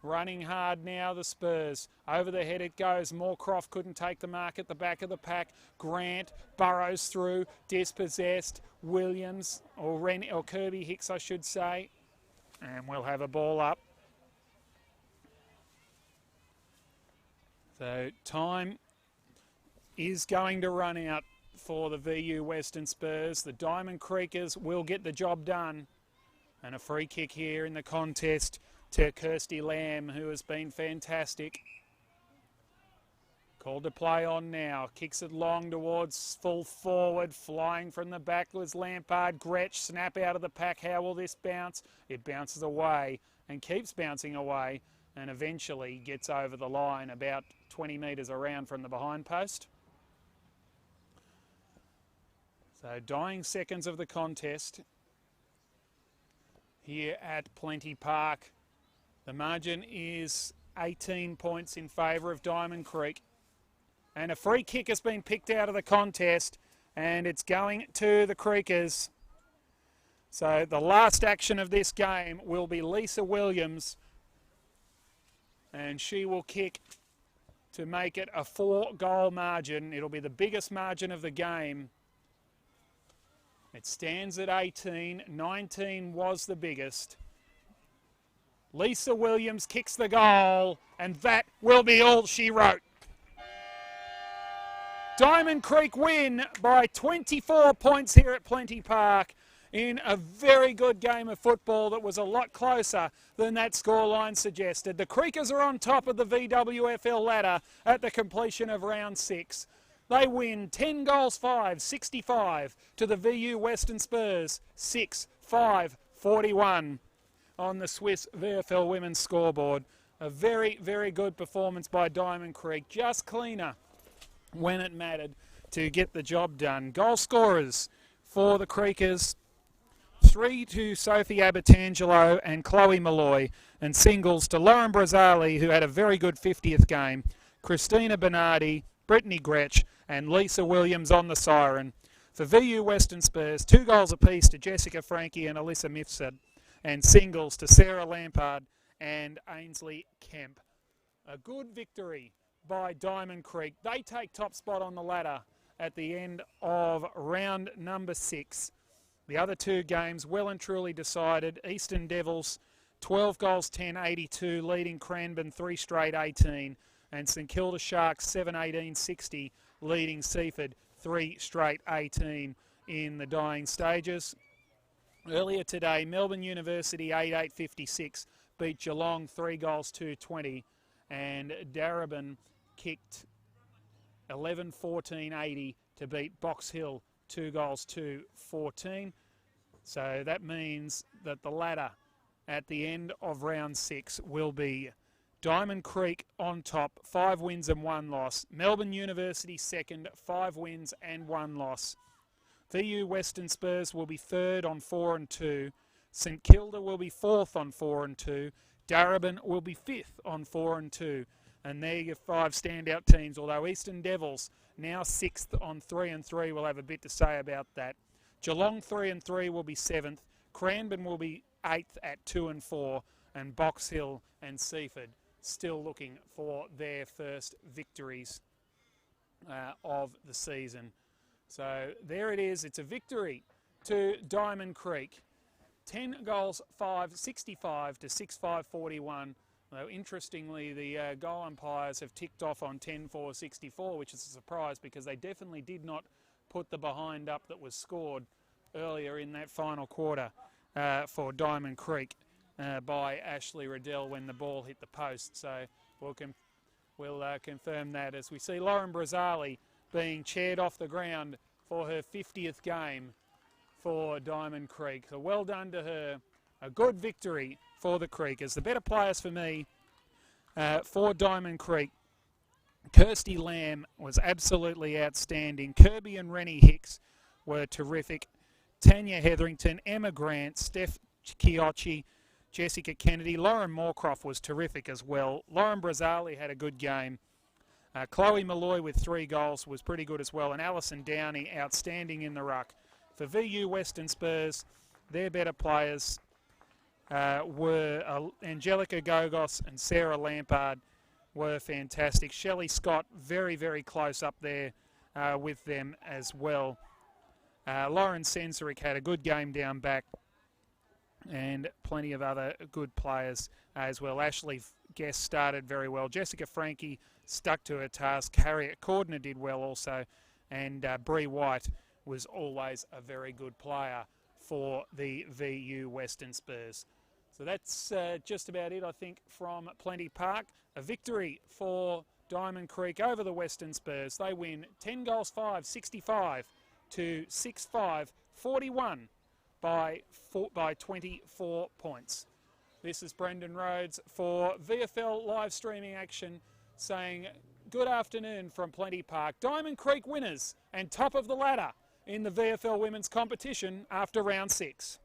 Running hard now, the Spurs. Over the head it goes. Moorcroft couldn't take the mark at the back of the pack. Grant burrows through, dispossessed. Williams, or Kirby Hicks, I should say. And we'll have a ball up. So time is going to run out for the VU Western Spurs. The Diamond Creekers will get the job done. And a free kick here in the contest to Kirsty Lamb, who has been fantastic. Called to play on now. Kicks it long towards full forward. Flying from the back was Lampard. Gretsch, snap out of the pack. How will this bounce? It bounces away and keeps bouncing away and eventually gets over the line about 20 metres around from the behind post. So dying seconds of the contest here at Plenty Park. The margin is 18 points in favour of Diamond Creek. And a free kick has been picked out of the contest and it's going to the Creekers. So the last action of this game will be Lisa Williams, and she will kick to make it a 4-goal margin. It'll be the biggest margin of the game. It stands at 18. 19 was the biggest. Lisa Williams kicks the goal, and that will be all she wrote. Diamond Creek win by 24 points here at Plenty Park in a very good game of football that was a lot closer than that scoreline suggested. The Creekers are on top of the VWFL ladder at the completion of round 6. They win 10 goals 5, 65 to the VU Western Spurs 6-5, 41 on the Swisse VFL women's scoreboard. A very, very good performance by Diamond Creek, just cleaner when it mattered to get the job done. Goal scorers for the Creekers, 3 to Sophie Abertangelo and Chloe Malloy, and singles to Lauren Brazzali, who had a very good 50th game, Christina Bernardi, Brittany Gretsch and Lisa Williams on the siren. For VU Western Spurs, 2 goals apiece to Jessica Frankie and Alyssa Mifsud, and singles to Sarah Lampard and Ainsley Kemp. A good victory by Diamond Creek. They take top spot on the ladder at the end of round number 6. The other 2 games well and truly decided. Eastern Devils 12 goals 10, 82, leading Cranbourne 3 straight 18, and St Kilda Sharks 7-18, 60, leading Seaford 3 straight 18 in the dying stages. Earlier today, Melbourne University 8-8, 56 beat Geelong 3 goals 2, 20, and Darebin kicked 11-14, 80 to beat Box Hill 2 goals 2, 14. So that means that the ladder at the end of round 6 will be Diamond Creek on top, 5 wins and 1 loss. Melbourne University second, 5 wins and 1 loss. VU Western Spurs will be third on 4 and 2. St Kilda will be fourth on 4 and 2. Darebin will be fifth on 4 and 2. And there your 5 standout teams, although Eastern Devils now 6th on 3 and 3. We'll have a bit to say about that. Geelong 3 and 3 will be 7th. Cranbourne will be 8th at 2 and 4. And Box Hill and Seaford still looking for their first victories of the season. So there it is. It's a victory to Diamond Creek. 10 goals 5, 65 to 6-5, 41. Though interestingly, the goal umpires have ticked off on 10-4, 64, which is a surprise because they definitely did not put the behind up that was scored earlier in that final quarter for Diamond Creek by Ashley Riddell when the ball hit the post. So we'll confirm that as we see Lauren Brazzali being chaired off the ground for her 50th game for Diamond Creek. So well done to her. A good victory for the Creekers. The better players for me for Diamond Creek. Kirsty Lamb was absolutely outstanding. Kirby and Rennie Hicks were terrific. Tanya Hetherington, Emma Grant, Steph Chiocci, Jessica Kennedy. Lauren Moorcroft was terrific as well. Lauren Brazzali had a good game. Chloe Malloy with 3 goals was pretty good as well. And Alison Downey outstanding in the ruck. For VU Western Spurs, their better players were Angelica Gogos and Sarah Lampard were fantastic. Shelley Scott very, very close up there with them as well. Lauren Sensorick had a good game down back and plenty of other good players as well. Ashley Guest started very well. Jessica Frankie stuck to her task. Harriet Cordner did well also. And Bree White was always a very good player for the VU Western Spurs. So that's just about it, I think, from Plenty Park. A victory for Diamond Creek over the Western Spurs. They win 10 goals 5, 65 to 6-5, 41 by 24 points. This is Brendan Rhodes for VFL live streaming action saying good afternoon from Plenty Park. Diamond Creek winners and top of the ladder in the VFL women's competition after round 6.